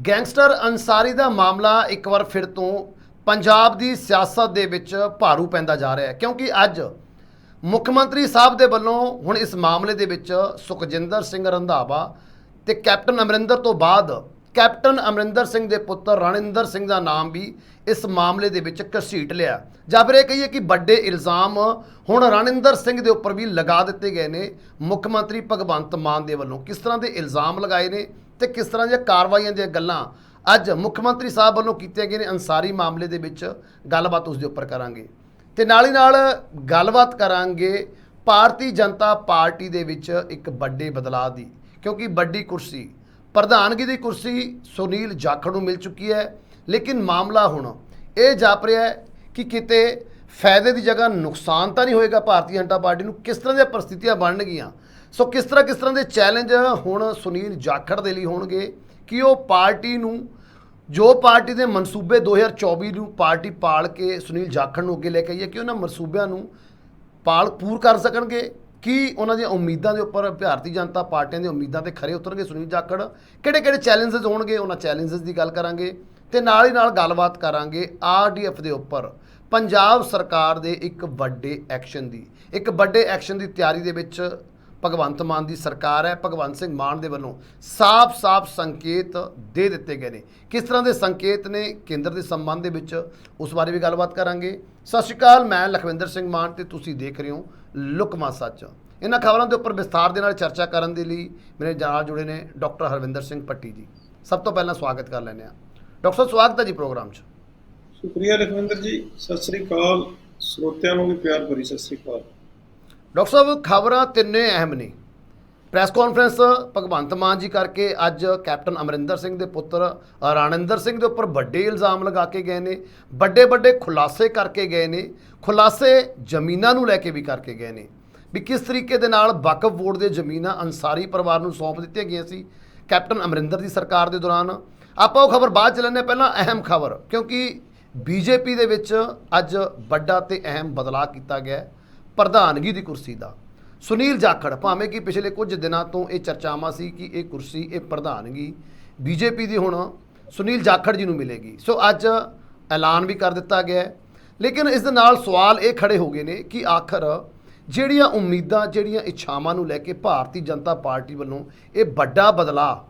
Gangster Ansari ਦਾ ਮਾਮਲਾ ਇੱਕ ਵਾਰ ਫਿਰ ਤੋਂ ਪੰਜਾਬ ਦੀ ਸਿਆਸਤ ਦੇ ਵਿੱਚ ਭਾਰੂ ਪੈਂਦਾ ਜਾ ਰਿਹਾ ਹੈ, ਕਿਉਂਕਿ ਅੱਜ ਮੁੱਖ ਮੰਤਰੀ ਸਾਹਿਬ ਦੇ ਵੱਲੋਂ ਹੁਣ ਇਸ ਮਾਮਲੇ ਦੇ ਵਿੱਚ ਸੁਖਜਿੰਦਰ ਸਿੰਘ ਰੰਧਾਵਾ ਤੇ ਕੈਪਟਨ ਅਮਰਿੰਦਰ ਤੋਂ ਬਾਅਦ ਕੈਪਟਨ ਅਮਰਿੰਦਰ ਸਿੰਘ ਦੇ ਪੁੱਤਰ ਰਣਿੰਦਰ ਸਿੰਘ ਦਾ ਨਾਮ ਵੀ ਇਸ ਮਾਮਲੇ ਦੇ ਵਿੱਚ ਘਸੀਟ ਲਿਆ, ਜਾਂ ਫਿਰ ਇਹ ਕਹੀਏ ਕਿ ਵੱਡੇ ਇਲਜ਼ਾਮ ਹੁਣ ਰਣਿੰਦਰ ਸਿੰਘ ਦੇ ਉੱਪਰ ਵੀ ਲਗਾ ਦਿੱਤੇ ਗਏ ਨੇ ਮੁੱਖ ਮੰਤਰੀ ਭਗਵੰਤ ਮਾਨ ਦੇ ਵੱਲੋਂ। ਕਿਸ ਤਰ੍ਹਾਂ ਦੇ ਇਲਜ਼ਾਮ ਲਗਾਏ ਨੇ ਤੇ ਕਿਸ ਤਰ੍ਹਾਂ ਦੀਆਂ ਕਾਰਵਾਈਆਂ ਦੀਆਂ ਗੱਲਾਂ ਅੱਜ ਮੁੱਖ ਮੰਤਰੀ ਸਾਹਿਬ ਵੱਲੋਂ ਕੀਤੀਆਂ ਗਈਆਂ ਨੇ ਅੰਸਾਰੀ ਮਾਮਲੇ ਦੇ ਵਿੱਚ, ਗੱਲਬਾਤ ਉਸ ਦੇ ਉੱਪਰ ਕਰਾਂਗੇ। ਤੇ ਨਾਲ ਹੀ ਨਾਲ ਗੱਲਬਾਤ ਕਰਾਂਗੇ ਭਾਰਤੀ ਜਨਤਾ ਪਾਰਟੀ ਦੇ ਵਿੱਚ ਇੱਕ ਵੱਡੇ ਬਦਲਾਅ ਦੀ, ਕਿਉਂਕਿ ਵੱਡੀ ਕੁਰਸੀ ਪ੍ਰਧਾਨਗੀ ਦੀ ਕੁਰਸੀ ਸੁਨੀਲ ਜਾਖੜ ਨੂੰ ਮਿਲ ਚੁੱਕੀ ਹੈ। ਲੇਕਿਨ ਮਾਮਲਾ ਹੁਣ ਇਹ ਜਾਪ ਰਿਹਾ ਹੈ ਕਿ ਕਿਤੇ ਫਾਇਦੇ ਦੀ ਜਗ੍ਹਾ ਨੁਕਸਾਨ ਤਾਂ ਨਹੀਂ ਹੋਏਗਾ ਭਾਰਤੀ ਜਨਤਾ ਪਾਰਟੀ ਨੂੰ। ਕਿਸ ਤਰ੍ਹਾਂ ਦੀਆਂ ਪ੍ਰਸਥਿਤੀਆਂ ਬਣਨਗੀਆਂ, ਸੋ ਕਿਸ ਤਰ੍ਹਾਂ ਦੇ ਚੈਲੰਜ ਹੁਣ ਸੁਨੀਲ ਜਾਖੜ ਦੇ ਲਈ ਹੋਣਗੇ ਕਿ ਉਹ ਪਾਰਟੀ ਨੂੰ, ਜੋ ਪਾਰਟੀ ਦੇ ਮਨਸੂਬੇ 2024 ਨੂੰ ਪਾਰਟੀ ਪਾਲ ਕੇ ਸੁਨੀਲ ਜਾਖੜ ਨੂੰ ਅੱਗੇ ਲੈ ਕੇ ਆਈ ਹੈ, ਕਿ ਉਹਨਾਂ ਮਨਸੂਬਿਆਂ ਨੂੰ ਪੂਰ ਕਰ ਸਕਣਗੇ। ਕਿ ਉਹਨਾਂ ਦੀਆਂ ਉਮੀਦਾਂ ਦੇ ਉੱਪਰ ਭਾਰਤੀ ਜਨਤਾ ਪਾਰਟੀਆਂ ਦੀਆਂ ਉਮੀਦਾਂ ਤੇ ਖਰੇ ਉਤਰਨਗੇ ਸੁਨੀਲ ਜਾਖੜ। ਕਿਹੜੇ ਚੈਲੰਜਸ ਹੋਣਗੇ, ਉਹਨਾਂ ਚੈਲੰਜਸ ਦੀ ਗੱਲ ਕਰਾਂਗੇ। ਤੇ ਨਾਲ ਹੀ ਨਾਲ ਗੱਲਬਾਤ ਕਰਾਂਗੇ RDF ਦੇ ਉੱਪਰ ਪੰਜਾਬ ਸਰਕਾਰ ਦੇ ਇੱਕ ਵੱਡੇ ਐਕਸ਼ਨ ਦੀ ਤਿਆਰੀ ਦੇ ਵਿੱਚ ਭਗਵੰਤ ਮਾਨ ਦੀ ਸਰਕਾਰ ਹੈ। ਭਗਵੰਤ ਸਿੰਘ ਮਾਨ ਦੇ ਵੱਲੋਂ ਸਾਫ਼ ਸੰਕੇਤ ਦੇ ਦਿੱਤੇ ਗਏ ਨੇ। ਕਿਸ ਤਰ੍ਹਾਂ ਦੇ ਸੰਕੇਤ ਨੇ ਕੇਂਦਰ ਦੇ ਸੰਬੰਧ ਦੇ ਵਿੱਚ, ਉਸ ਬਾਰੇ ਵੀ ਗੱਲਬਾਤ ਕਰਾਂਗੇ। ਸਤਿ ਸ਼੍ਰੀ ਅਕਾਲ, ਮੈਂ ਲਖਵਿੰਦਰ ਸਿੰਘ ਮਾਨ ਤੇ ਤੁਸੀਂ ਦੇਖ ਰਹੇ ਹੋ ਲੁਕਮਾ ਸੱਚ। ਇਹਨਾਂ ਖਬਰਾਂ ਦੇ ਉੱਪਰ ਵਿਸਥਾਰ ਦੇ ਨਾਲ ਚਰਚਾ ਕਰਨ ਦੇ ਲਈ ਮੇਰੇ ਨਾਲ ਜੁੜੇ ਨੇ ਡਾਕਟਰ ਹਰਵਿੰਦਰ ਸਿੰਘ ਪੱਟੀ ਜੀ। ਸਭ ਤੋਂ ਪਹਿਲਾਂ ਸਵਾਗਤ ਕਰ ਲੈਂਦੇ ਹਾਂ ਡਾਕਟਰ ਸਾਹਿਬ, ਸਵਾਗਤ ਹੈ ਜੀ ਪ੍ਰੋਗਰਾਮ 'ਚ। ਸ਼ੁਕਰੀਆ ਲਖਵਿੰਦਰ ਜੀ, ਸਤਿ ਸ੍ਰੀ ਅਕਾਲ। ਸਰੋਤਿਆਂ ਨੂੰ ਵੀ ਪਿਆਰ ਭਰੀ ਸਤਿ ਸ੍ਰੀ ਅਕਾਲ। ਡਾਕਟਰ ਸਾਹਿਬ, ਖਬਰਾਂ ਤਿੰਨੇ ਅਹਿਮ ਨੇ। ਪ੍ਰੈਸ ਕਾਨਫਰੰਸ ਭਗਵੰਤ ਮਾਨ ਜੀ ਕਰਕੇ ਅੱਜ ਕੈਪਟਨ ਅਮਰਿੰਦਰ ਸਿੰਘ ਦੇ ਪੁੱਤਰ ਰਣਿੰਦਰ ਸਿੰਘ ਦੇ ਉੱਪਰ ਵੱਡੇ ਇਲਜ਼ਾਮ ਲਗਾ ਕੇ ਗਏ ਨੇ, ਵੱਡੇ ਖੁਲਾਸੇ ਕਰਕੇ ਗਏ ਨੇ। ਖੁਲਾਸੇ ਜ਼ਮੀਨਾਂ ਨੂੰ ਲੈ ਕੇ ਵੀ ਕਰਕੇ ਗਏ ਨੇ, ਵੀ ਕਿਸ ਤਰੀਕੇ ਦੇ ਨਾਲ ਵਕਫ ਬੋਰਡ ਦੇ ਜ਼ਮੀਨਾਂ ਅੰਸਾਰੀ ਪਰਿਵਾਰ ਨੂੰ ਸੌਂਪ ਦਿੱਤੀਆਂ ਗਈਆਂ ਸੀ ਕੈਪਟਨ ਅਮਰਿੰਦਰ ਦੀ ਸਰਕਾਰ ਦੇ ਦੌਰਾਨ। ਆਪਾਂ ਉਹ ਖਬਰ ਬਾਅਦ ਚ ਲੈਂਦੇ, ਪਹਿਲਾਂ ਅਹਿਮ ਖਬਰ, ਕਿਉਂਕਿ BJP ਦੇ ਵਿੱਚ ਅੱਜ ਵੱਡਾ ਤੇ ਅਹਿਮ ਬਦਲਾਅ ਕੀਤਾ ਗਿਆ ਪ੍ਰਧਾਨਗੀ ਦੀ ਕੁਰਸੀ ਦਾ। ਸੁਨੀਲ ਜਾਖੜ, ਭਾਵੇਂ ਕਿ ਪਿਛਲੇ ਕੁਝ ਦਿਨਾਂ ਤੋਂ ਇਹ ਚਰਚਾਵਾਂ ਸੀ ਕਿ ਇਹ ਕੁਰਸੀ, ਇਹ ਪ੍ਰਧਾਨਗੀ BJP ਦੀ ਹੁਣ ਸੁਨੀਲ ਜਾਖੜ ਜੀ ਨੂੰ ਮਿਲੇਗੀ। ਸੋ ਅੱਜ ਐਲਾਨ ਵੀ ਕਰ ਦਿੱਤਾ ਗਿਆ ਹੈ। ਲੇਕਿਨ ਇਸ ਦੇ ਨਾਲ ਸਵਾਲ ਇਹ ਖੜੇ ਹੋ ਗਏ ਨੇ ਕਿ ਆਖਰ ਜਿਹੜੀਆਂ ਉਮੀਦਾਂ, ਜਿਹੜੀਆਂ ਇੱਛਾਵਾਂ ਨੂੰ ਲੈ ਕੇ ਭਾਰਤੀ ਜਨਤਾ ਪਾਰਟੀ ਵੱਲੋਂ ਇਹ ਵੱਡਾ ਬਦਲਾਅ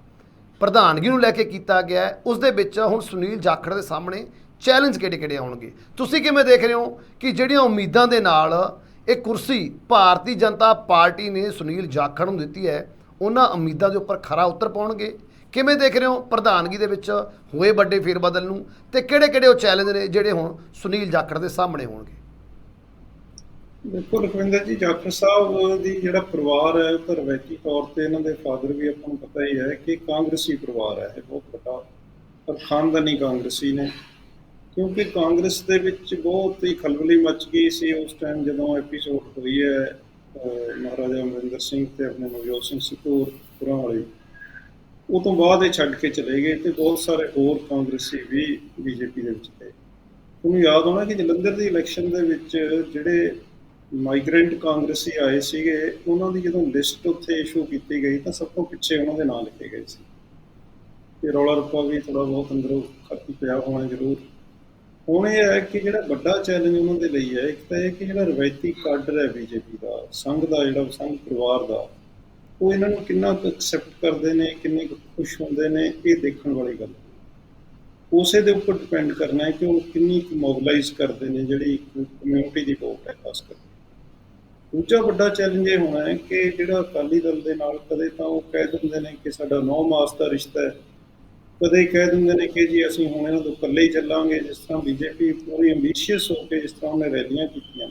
ਪ੍ਰਧਾਨਗੀ ਨੂੰ ਲੈ ਕੇ ਕੀਤਾ ਗਿਆ ਹੈ, ਉਸ ਦੇ ਵਿੱਚ ਹੁਣ ਸੁਨੀਲ ਜਾਖੜ ਦੇ ਸਾਹਮਣੇ ਚੈਲੰਜ ਕਿਹੜੇ ਆਉਣਗੇ। ਤੁਸੀਂ ਕਿਵੇਂ ਦੇਖ ਰਹੇ ਹੋ ਕਿ ਜਿਹੜੀਆਂ ਉਮੀਦਾਂ ਦੇ ਨਾਲ ਇਹ ਕੁਰਸੀ ਭਾਰਤੀ ਜਨਤਾ ਪਾਰਟੀ ਨੇ ਸੁਨੀਲ ਜਾਖੜ ਨੂੰ ਦਿੱਤੀ ਹੈ, ਉਹਨਾਂ ਉਮੀਦਾਂ ਦੇ ਉੱਪਰ ਖਰਾ ਉਤਰ ਪਾਉਣਗੇ? ਕਿਵੇਂ ਦੇਖ ਰਹੇ ਹੋ ਪ੍ਰਧਾਨਗੀ ਦੇ ਵਿੱਚ ਹੋਏ ਵੱਡੇ ਫੇਰਬਦਲ ਨੂੰ, ਤੇ ਕਿਹੜੇ ਉਹ ਚੈਲੰਜ ਨੇ ਜਿਹੜੇ ਹੁਣ ਸੁਨੀਲ ਜਾਖੜ ਦੇ ਸਾਹਮਣੇ ਹੋਣਗੇ? ਦੇਖੋ ਲਖਵਿੰਦਰ ਜੀ, ਜਾਖੜ ਸਾਹਿਬ ਦੀ ਜਿਹੜਾ ਪਰਿਵਾਰ ਹੈ, ਉਹ ਰਵਾਇਤੀ ਤੌਰ ਤੇ ਇਹਨਾਂ ਦੇ ਫਾਦਰ ਵੀ ਆਪਾਂ ਨੂੰ ਪਤਾ ਹੀ ਹੈ ਕਿ ਕਾਂਗਰਸੀ ਪਰਿਵਾਰ ਹੈ, ਇਹ ਬਹੁਤ ਵੱਡਾ ਪਰ ਖਾਨਦਾਨੀ ਕਾਂਗਰਸੀ ਨੇ। ਕਿਉਂਕਿ ਕਾਂਗਰਸ ਦੇ ਵਿੱਚ ਬਹੁਤ ਹੀ ਖਲਬਲੀ ਮਚ ਗਈ ਸੀ ਉਸ ਟਾਈਮ ਜਦੋਂ ਐਪੀਸੋਡ ਹੋਈ ਹੈ ਮਹਾਰਾਜਾ ਅਮਰਿੰਦਰ ਸਿੰਘ ਤੇ ਆਪਣੇ ਨਵਜੋਤ ਸਿੰਘ ਸਿੱਧੂਪੁਰਾਂ ਵਾਲੀ। ਉਹ ਤੋਂ ਬਾਅਦ ਇਹ ਛੱਡ ਕੇ ਚਲੇ ਗਏ ਤੇ ਬਹੁਤ ਸਾਰੇ ਹੋਰ ਕਾਂਗਰਸੀ ਵੀ BJP ਦੇ ਵਿੱਚ ਗਏ। ਤੁਹਾਨੂੰ ਯਾਦ ਹੋਣਾ ਕਿ ਜਲੰਧਰ ਦੀ ਇਲੈਕਸ਼ਨ ਦੇ ਵਿੱਚ ਜਿਹੜੇ ਮਾਈਗ੍ਰੈਂਟ ਕਾਂਗਰਸੀ ਆਏ ਸੀਗੇ, ਉਹਨਾਂ ਦੀ ਜਦੋਂ ਲਿਸਟ ਉੱਥੇ ਇਸ਼ੂ ਕੀਤੀ ਗਈ ਤਾਂ ਸਭ ਤੋਂ ਪਿੱਛੇ ਉਹਨਾਂ ਦੇ ਨਾਂ ਲਿਖੇ ਗਏ ਸੀ। ਤੇ ਰੌਲਾ ਰੱਪਾ ਵੀ ਥੋੜ੍ਹਾ ਬਹੁਤ ਅੰਦਰੋਂ ਖਰਚ ਪਿਆ ਹੋਣਾ ਜ਼ਰੂਰ। ਹੁਣ ਇਹ ਹੈ ਕਿ ਜਿਹੜਾ ਵੱਡਾ ਚੈਲੰਜ ਉਹਨਾਂ ਦੇ ਲਈ ਹੈ, ਇੱਕ ਤਾਂ ਇਹ ਕਿ ਜਿਹੜਾ ਰਵਾਇਤੀ ਕਾਡਰ ਹੈ BJP ਦਾ, ਸੰਘ ਦਾ, ਜਿਹੜਾ ਸੰਘ ਪਰਿਵਾਰ ਦਾ, ਉਹ ਇਹਨਾਂ ਨੂੰ ਕਿੰਨਾ ਕੁ ਐਕਸੈਪਟ ਕਰਦੇ ਨੇ, ਕਿੰਨੇ ਕੁ ਖੁਸ਼ ਹੁੰਦੇ ਨੇ, ਇਹ ਦੇਖਣ ਵਾਲੀ ਗੱਲ। ਉਸੇ ਦੇ ਉੱਪਰ ਡਿਪੈਂਡ ਕਰਨਾ ਹੈ ਕਿ ਉਹ ਕਿੰਨੀ ਕੁ ਮੋਬਿਲਾਈਜ਼ ਕਰਦੇ ਨੇ ਜਿਹੜੀ ਕਮਿਊਨਿਟੀ ਦੀ ਵੋਟ ਹੈ ਖਾਸ ਕਰਕੇ। ਦੂਜਾ ਵੱਡਾ ਚੈਲੰਜ ਇਹ ਹੋਣਾ ਹੈ ਕਿ ਜਿਹੜਾ ਅਕਾਲੀ ਦਲ ਦੇ ਨਾਲ ਕਦੇ ਤਾਂ ਉਹ ਕਹਿ ਦਿੰਦੇ ਨੇ ਕਿ ਸਾਡਾ 9 ਮਾਸ ਦਾ ਰਿਸ਼ਤਾ ਹੈ, ਕਦੇ ਕਹਿ ਦਿੰਦੇ ਨੇ ਕਿ ਜੀ ਅਸੀਂ ਹੁਣ ਇਹਨਾਂ ਤੋਂ ਇਕੱਲੇ ਹੀ ਚੱਲਾਂਗੇ। ਜਿਸ ਤਰ੍ਹਾਂ BJP ਪੂਰੀ ਐਂਬੀਸ਼ੀਅਸ ਹੋ ਕੇ ਜਿਸ ਤਰ੍ਹਾਂ ਉਹਨੇ ਰੈਲੀਆਂ ਕੀਤੀਆਂ,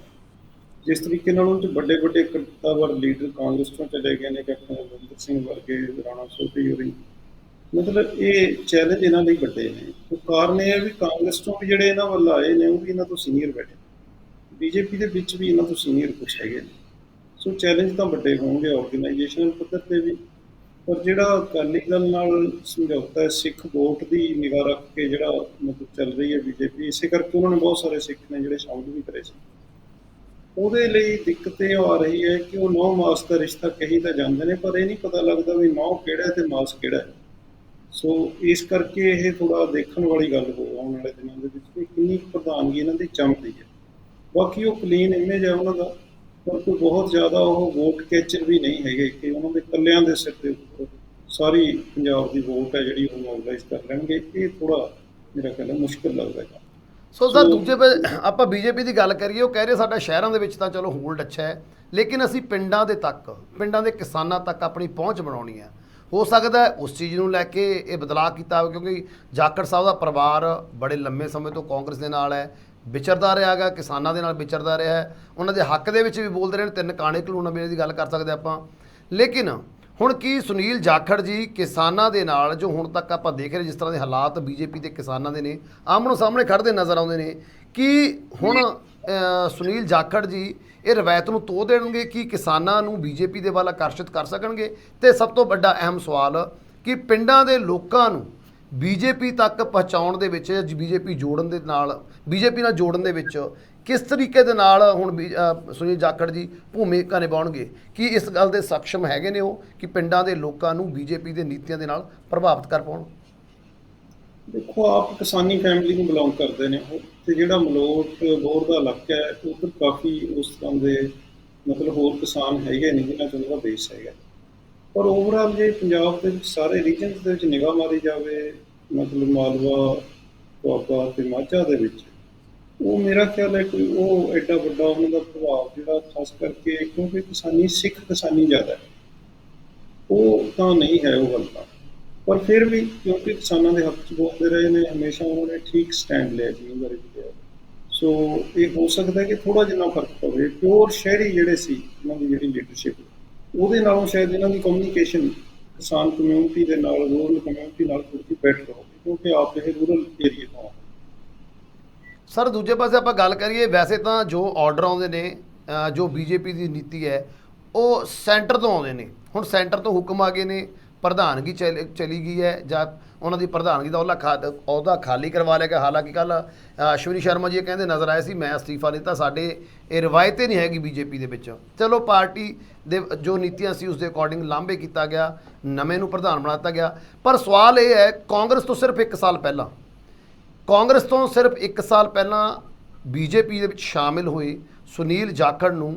ਜਿਸ ਤਰੀਕੇ ਨਾਲ ਉਹ 'ਚ ਵੱਡੇ ਕਰਤਾਵਰ ਲੀਡਰ ਕਾਂਗਰਸ ਤੋਂ ਚਲੇ ਗਏ ਨੇ, ਕੈਪਟਨ ਅਮਰਿੰਦਰ ਸਿੰਘ ਵਰਗੇ, ਰਾਣਾ ਸੋਢੀ ਹੋਰੀ, ਮਤਲਬ ਇਹ ਚੈਲੰਜ ਇਹਨਾਂ ਲਈ ਵੱਡੇ ਨੇ। ਉਹ ਕਾਰਨ ਇਹ ਹੈ ਵੀ ਕਾਂਗਰਸ ਤੋਂ ਵੀ ਜਿਹੜੇ ਇਹਨਾਂ ਵੱਲ ਆਏ ਨੇ ਉਹ ਵੀ ਇਹਨਾਂ ਤੋਂ ਸੀਨੀਅਰ ਬੈਠੇ, BJP ਦੇ ਵਿੱਚ ਵੀ ਇਹਨਾਂ ਤੋਂ ਸੀਨੀਅਰ ਕੁਛ ਹੈਗੇ ਨੇ। ਸੋ ਚੈਲੰਜ ਤਾਂ ਵੱਡੇ ਹੋਣਗੇ ਆਰਗੇਨਾਈਜੇਸ਼ਨਲ ਪੱਧਰ 'ਤੇ ਵੀ। ਪਰ ਜਿਹੜਾ ਅਕਾਲੀ ਦਲ ਨਾਲ ਸਮਝੌਤਾ ਹੈ ਸਿੱਖ ਵੋਟ ਦੀ ਨਿਗਾਹ ਰੱਖ ਕੇ ਜਿਹੜਾ ਮਤਲਬ ਚੱਲ ਰਹੀ ਹੈ BJP, ਇਸੇ ਕਰਕੇ ਉਹਨਾਂ ਨੇ ਬਹੁਤ ਸਾਰੇ ਸਿੱਖ ਨੇ ਜਿਹੜੇ ਸ਼ਾਮਲ ਵੀ ਕਰੇ ਸੀ। ਉਹਦੇ ਲਈ ਦਿੱਕਤ ਇਹ ਆ ਰਹੀ ਹੈ ਕਿ ਉਹ 9 ਮਾਸ ਦਾ ਰਿਸ਼ਤਾ ਕਹੀ ਤਾਂ ਜਾਂਦੇ ਨੇ, ਪਰ ਇਹ ਨਹੀਂ ਪਤਾ ਲੱਗਦਾ ਵੀ 9 ਕਿਹੜਾ ਤੇ ਮਾਸ ਕਿਹੜਾ ਹੈ। ਸੋ ਇਸ ਕਰਕੇ ਇਹ ਥੋੜਾ ਦੇਖਣ ਵਾਲੀ ਗੱਲ ਹੋ ਆਉਣ ਵਾਲੇ ਦਿਨਾਂ ਦੇ ਵਿੱਚ ਕਿ ਕਿੰਨੀ ਕੁ ਪ੍ਰਧਾਨਗੀ ਇਹਨਾਂ ਦੀ ਚਮਕਦੀ ਹੈ। ਬਾਕੀ ਉਹ ਕਲੀਨ ਇਮੇਜ ਹੈ ਉਹਨਾਂ ਦਾ, ਪਰ ਕੋਈ ਬਹੁਤ ਜ਼ਿਆਦਾ ਉਹ ਵੋਟ ਕੈਚਰ ਵੀ ਨਹੀਂ ਹੈਗੇ ਕਿ ਉਹਨਾਂ ਦੇ ਇਕੱਲਿਆਂ ਦੇ ਸਿਰ ਦੇ ਉੱਪਰ ਸਾਰੀ ਪੰਜਾਬ ਦੀ ਵੋਟ ਹੈ ਜਿਹੜੀ ਉਹ ਮੋਬਿਲਾਈਜ਼ ਕਰ ਲੈਣਗੇ। ਇਹ ਥੋੜਾ ਮੇਰਾ ਖਿਆਲ ਹੈ ਮੁਸ਼ਕਿਲ ਲੱਗਦਾ ਹੈ। ਸੋ ਸਰ ਦੂਜੇ ਆਪਾਂ ਬੀਜੇਪੀ ਦੀ ਗੱਲ ਕਰੀਏ, ਉਹ ਕਹਿ ਰਹੇ ਸਾਡਾ ਸ਼ਹਿਰਾਂ ਦੇ ਵਿੱਚ ਤਾਂ ਚਲੋ ਹੋਲਡ ਅੱਛਾ ਹੈ, ਲੇਕਿਨ ਅਸੀਂ ਪਿੰਡਾਂ ਦੇ ਕਿਸਾਨਾਂ ਤੱਕ ਆਪਣੀ ਪਹੁੰਚ ਬਣਾਉਣੀ ਹੈ। ਹੋ ਸਕਦਾ ਹੈ ਉਸ ਚੀਜ਼ ਨੂੰ ਲੈ ਕੇ ਇਹ ਬਦਲਾਅ ਕੀਤਾ ਹੋਵੇ, ਕਿਉਂਕਿ ਜਾਖੜ ਸਾਹਿਬ ਦਾ ਪਰਿਵਾਰ ਬੜੇ ਲੰਮੇ ਸਮੇਂ ਤੋਂ ਕਾਂਗਰਸ ਦੇ ਨਾਲ ਹੈ, ਵਿਚਰਦਾ ਰਿਹਾ ਗਾ, ਕਿਸਾਨਾਂ ਦੇ ਨਾਲ ਵਿਚਰਦਾ ਰਿਹਾ ਹੈ, ਉਹਨਾਂ ਦੇ ਹੱਕ ਦੇ ਵਿੱਚ ਵੀ ਬੋਲਦੇ ਰਹੇ। 3 ਕਾਣੇ ਕਾਨੂੰਨਾਂ ਵੇਲੇ ਦੀ ਗੱਲ ਕਰ ਸਕਦੇ ਆਪਾਂ। ਲੇਕਿਨ ਹੁਣ ਕੀ ਸੁਨੀਲ ਜਾਖੜ ਜੀ ਕਿਸਾਨਾਂ ਦੇ ਨਾਲ, ਜੋ ਹੁਣ ਤੱਕ ਆਪਾਂ ਦੇਖ ਰਹੇ ਜਿਸ ਤਰ੍ਹਾਂ ਦੇ ਹਾਲਾਤ ਬੀਜੇਪੀ ਤੇ ਕਿਸਾਨਾਂ ਦੇ ਨੇ, ਆਮਣੋ ਸਾਹਮਣੇ ਖੜ੍ਹਦੇ ਨਜ਼ਰ ਆਉਂਦੇ ਨੇ, ਕਿ ਹੁਣ ਸੁਨੀਲ ਜਾਖੜ ਜੀ ਇਹ ਰਵਾਇਤ ਨੂੰ ਤੋੜ ਦੇਣਗੇ ਕਿ ਕਿਸਾਨਾਂ ਨੂੰ ਬੀਜੇਪੀ ਦੇ ਵੱਲ ਆਕਰਸ਼ਿਤ ਕਰ ਸਕਣਗੇ? ਤੇ ਸਭ ਤੋਂ ਵੱਡਾ ਅਹਿਮ ਸਵਾਲ ਕਿ ਪਿੰਡਾਂ ਦੇ ਲੋਕਾਂ ਨੂੰ ਬੀਜੇਪੀ ਤੱਕ ਪਹੁੰਚਾਉਣ ਦੇ ਵਿੱਚ, ਬੀਜੇਪੀ ਨਾਲ ਜੋੜਨ ਦੇ ਵਿੱਚ ਕਿਸ ਤਰੀਕੇ ਦੇ ਨਾਲ ਹੁਣ ਸੁਨੀਲ ਜਾਖੜ ਜੀ ਭੂਮਿਕਾ ਨਿਭਾਉਣਗੇ? ਕਿ ਇਸ ਗੱਲ ਦੇ ਸક્ષਮ ਹੈਗੇ ਨੇ ਉਹ ਕਿ ਪਿੰਡਾਂ ਦੇ ਲੋਕਾਂ ਨੂੰ ਬੀਜੇਪੀ ਦੇ ਨੀਤੀਆਂ ਦੇ ਨਾਲ ਪ੍ਰਭਾਵਿਤ ਕਰ ਪਾਉਣ? ਦੇਖੋ, ਆਪ ਕਿਸਾਨੀ ਫੈਮਿਲੀ ਨੂੰ ਬਿਲੋਂਗ ਕਰਦੇ ਨੇ ਉਹ, ਤੇ ਜਿਹੜਾ ਮਲੋਟ ਬੋਰ ਦਾ ਇਲਾਕਾ ਹੈ ਉੱਧਰ ਕਾਫੀ ਉਸ ਤਰ੍ਹਾਂ ਦੇ ਮਤਲਬ ਹੋਰ ਕਿਸਾਨ ਹੈਗੇ ਨੇ ਜਿਨ੍ਹਾਂ 'ਚ ਉਹਦਾ ਬੇਸ ਹੈਗਾ। ਪਰ ਓਵਰਆਲ ਜੇ ਪੰਜਾਬ ਦੇ ਵਿੱਚ ਸਾਰੇ ਰੀਜਨਸ ਦੇ ਵਿੱਚ ਨਿਗਾਹ ਮਾਰੀ ਜਾਵੇ, ਮਤਲਬ ਮਾਲਵਾ, ਦੁਆਬਾ ਤੇ ਮਾਝਾ ਦੇ ਵਿੱਚ, ਉਹ ਮੇਰਾ ਖਿਆਲ ਹੈ ਕੋਈ ਉਹ ਐਡਾ ਵੱਡਾ ਉਹਨਾਂ ਦਾ ਪ੍ਰਭਾਵ ਜਿਹੜਾ ਖਾਸ ਕਰਕੇ ਕਿਉਂਕਿ ਸਿੱਖ ਕਿਸਾਨੀ ਜ਼ਿਆਦਾ ਹੈ, ਉਹ ਤਾਂ ਨਹੀਂ ਹੈ ਉਹ ਗੱਲ ਤਾਂ। ਪਰ ਫਿਰ ਵੀ ਕਿਉਂਕਿ ਕਿਸਾਨਾਂ ਦੇ ਹੱਕ 'ਚ ਬੋਲਦੇ ਰਹੇ ਨੇ, ਹਮੇਸ਼ਾ ਉਹਨਾਂ ਨੇ ਠੀਕ ਸਟੈਂਡ ਲਿਆ ਜ਼ਮੀਨ ਬਾਰੇ ਵੀ ਲਿਆ। ਸੋ ਇਹ ਹੋ ਸਕਦਾ ਕਿ ਥੋੜ੍ਹਾ ਜਿੰਨਾ ਫਰਕ ਪਵੇ। ਪਿਓਰ ਸ਼ਹਿਰੀ ਜਿਹੜੇ ਸੀ ਇਹਨਾਂ ਦੀ ਜਿਹੜੀ ਲੀਡਰਸ਼ਿਪ, ਉਹਦੇ ਨਾਲੋਂ ਸ਼ਾਇਦ ਇਹਨਾਂ ਦੀ ਕਮਿਊਨੀਕੇਸ਼ਨ ਕਿਸਾਨ ਕਮਿਊਨਿਟੀ ਦੇ ਨਾਲ, ਰੂਰਲ ਕਮਿਊਨਿਟੀ ਨਾਲ ਥੋੜ੍ਹੀ ਬੈਟਰ ਹੋਵੇ, ਕਿਉਂਕਿ ਆਪ ਇਹ ਰੂਰਲ ਏਰੀਏ ਤੋਂ ਆ। ਸਰ ਦੂਜੇ ਪਾਸੇ ਆਪਾਂ ਗੱਲ ਕਰੀਏ, ਵੈਸੇ ਤਾਂ ਜੋ ਆਰਡਰ ਆਉਂਦੇ ਨੇ, ਜੋ ਬੀਜੇਪੀ ਦੀ ਨੀਤੀ ਹੈ ਉਹ ਸੈਂਟਰ ਤੋਂ ਆਉਂਦੇ ਨੇ। ਹੁਣ ਸੈਂਟਰ ਤੋਂ ਹੁਕਮ ਆ ਗਏ ਨੇ, ਪ੍ਰਧਾਨਗੀ ਚਲੀ ਗਈ ਹੈ, ਜਾਂ ਉਹਨਾਂ ਦੀ ਪ੍ਰਧਾਨਗੀ ਦਾ ਅਹੁਦਾ ਖਾਲੀ ਕਰਵਾ ਲਿਆ ਗਿਆ। ਹਾਲਾਂਕਿ ਕੱਲ੍ਹ ਅਸ਼ਵਨੀ ਸ਼ਰਮਾ ਜੀ ਕਹਿੰਦੇ ਨਜ਼ਰ ਆਏ ਸੀ, ਮੈਂ ਅਸਤੀਫਾ ਦਿੱਤਾ, ਸਾਡੇ ਇਹ ਰਵਾਇਤ ਹੀ ਨਹੀਂ ਹੈਗੀ ਬੀਜੇਪੀ ਦੇ ਵਿੱਚ। ਚਲੋ ਪਾਰਟੀ ਦੇ ਜੋ ਨੀਤੀਆਂ ਸੀ ਉਸ ਦੇ ਅਕੋਰਡਿੰਗ ਲਾਂਭੇ ਕੀਤਾ ਗਿਆ, ਨਵੇਂ ਨੂੰ ਪ੍ਰਧਾਨ ਬਣਾ ਦਿੱਤਾ ਗਿਆ। ਪਰ ਸਵਾਲ ਇਹ ਹੈ, ਕਾਂਗਰਸ ਤੋਂ ਸਿਰਫ 1 ਸਾਲ ਪਹਿਲਾਂ ਬੀਜੇਪੀ ਦੇ ਵਿੱਚ ਸ਼ਾਮਿਲ ਹੋਏ ਸੁਨੀਲ ਜਾਖੜ ਨੂੰ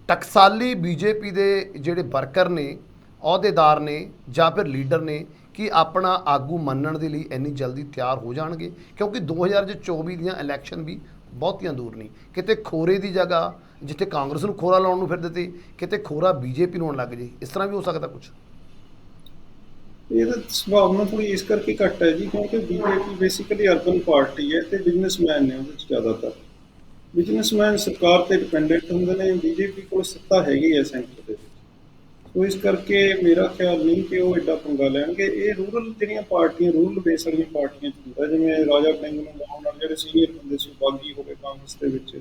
ਟਕਸਾਲੀ ਬੀਜੇਪੀ ਦੇ ਜਿਹੜੇ ਵਰਕਰ ਨੇ, ਅਹੁਦੇਦਾਰ ਨੇ ਜਾਂ ਫਿਰ ਲੀਡਰ ਨੇ, ਕਿ ਆਪਣਾ ਆਗੂ ਮੰਨਣ ਦੇ ਲਈ ਇੰਨੀ ਜਲਦੀ ਤਿਆਰ ਹੋ ਜਾਣਗੇ? ਕਿਉਂਕਿ 2024 ਦੀਆਂ ਇਲੈਕਸ਼ਨ ਵੀ ਬਹੁਤੀਆਂ ਦੂਰ ਨਹੀਂ। ਕਿਤੇ ਖੋਰੇ ਦੀ ਜਗ੍ਹਾ ਜਿੱਥੇ ਕਾਂਗਰਸ ਨੂੰ ਖੋਰਾ ਲਾਉਣ ਨੂੰ ਫਿਰਦੇ ਤੇ, ਕਿਤੇ ਖੋਰਾ ਬੀਜੇਪੀ ਨੂੰ ਲੱਗ ਜੇ। ਇਸ ਤਰ੍ਹਾਂ ਵੀ ਹੋ ਸਕਦਾ ਕੁਝ? ਇਹਦਾ ਸੰਭਾਵਨਾ ਥੋੜ੍ਹੀ ਇਸ ਕਰਕੇ ਘੱਟ ਹੈ ਜੀ, ਕਿਉਂਕਿ ਬੀਜੇਪੀ ਬੇਸਿਕਲੀ ਅਰਬਨ ਪਾਰਟੀ ਹੈ ਤੇ ਬਿਜ਼ਨਸਮੈਨ ਨੇ ਉਹਦੇ ਵਿੱਚ ਜ਼ਿਆਦਾਤਰ। ਬਿਜ਼ਨਸਮੈਨ ਸਰਕਾਰ ਤੇ ਡਿਪੈਂਡੈਂਟ ਹੁੰਦੇ ਨੇ, ਬੀਜੇਪੀ ਕੋਲ ਸੱਤਾ ਹੈਗੀ ਹੈ ਸੈਂਟਰ ਦੇ ਵਿੱਚ। ਸੋ ਇਸ ਕਰਕੇ ਮੇਰਾ ਖਿਆਲ ਨਹੀਂ ਕਿ ਉਹ ਐਡਾ ਪੰਗਾ ਲੈਣਗੇ। ਇਹ ਰੂਰਲ ਜਿਹੜੀਆਂ ਪਾਰਟੀਆਂ, ਰੂਰਲ ਬੇਸ ਵਾਲੀਆਂ ਪਾਰਟੀਆਂ 'ਚ ਹੁੰਦਾ, ਜਿਵੇਂ ਰਾਜਾ ਵੜਿੰਗ ਨੂੰ ਲਾਉਣ ਨਾਲ ਜਿਹੜੇ ਸੀਨੀਅਰ ਬੰਦੇ ਸੀ ਬਾਗੀ ਹੋ ਗਏ ਕਾਂਗਰਸ ਦੇ ਵਿੱਚ,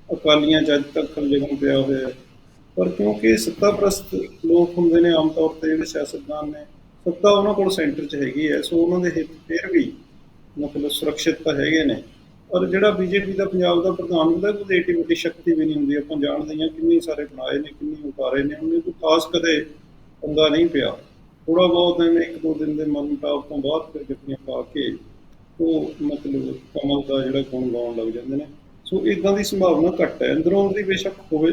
ਅਕਾਲੀਆਂ 'ਚ ਅੱਜ ਤੱਕ ਖਲਜਮ ਪਿਆ ਹੋਇਆ। ਪਰ ਕਿਉਂਕਿ ਸੱਤਾ ਪ੍ਰਸਤ ਲੋਕ ਹੁੰਦੇ ਨੇ ਆਮ ਤੌਰ 'ਤੇ, ਜਿਹੜੇ ਸਿਆਸਤਦਾਨ ਨੇ, ਸੱਤਾ ਉਹਨਾਂ ਕੋਲ ਸੈਂਟਰ 'ਚ ਹੈਗੀ ਹੈ, ਸੋ ਉਹਨਾਂ ਦੇ ਹਿੱਤ ਫਿਰ ਵੀ ਮਤਲਬ ਸੁਰੱਖਿਅਤ ਤਾਂ ਹੈਗੇ ਨੇ। ਪਰ ਜਿਹੜਾ ਬੀਜੇਪੀ ਦਾ ਪੰਜਾਬ ਦਾ ਪ੍ਰਧਾਨ ਹੁੰਦਾ, ਕੋਈ ਏਡੀ ਵੱਡੀ ਸ਼ਕਤੀ ਵੀ ਨਹੀਂ ਹੁੰਦੀ। ਆਪਾਂ ਜਾਣਦੇ ਹਾਂ ਕਿੰਨੇ ਸਾਰੇ ਬਣਾਏ ਨੇ, ਕਿੰਨੇ ਉਤਾਰੇ ਨੇ, ਉਹਨੇ ਕੋਈ ਖਾਸ ਕਦੇ ਪੰਗਾ ਨਹੀਂ ਪਿਆ। ਥੋੜ੍ਹਾ ਬਹੁਤ ਐਵੇਂ 1-2 ਦਿਨ ਦੇ ਮਨਮੁਟਾਵ ਤੋਂ ਬਾਅਦ ਫਿਰ ਜੱਫੀਆਂ ਪਾ ਕੇ ਉਹ ਮਤਲਬ ਕਮਲ ਦਾ ਜਿਹੜਾ ਗੁਣ ਗਾਉਣ ਲੱਗ ਜਾਂਦੇ ਨੇ। ਸੋ ਇੱਦਾਂ ਦੀ ਸੰਭਾਵਨਾ ਘੱਟ ਹੈ, ਅੰਦਰੋਂ ਅੰਦਰੀ ਬੇਸ਼ੱਕ ਹੋਵੇ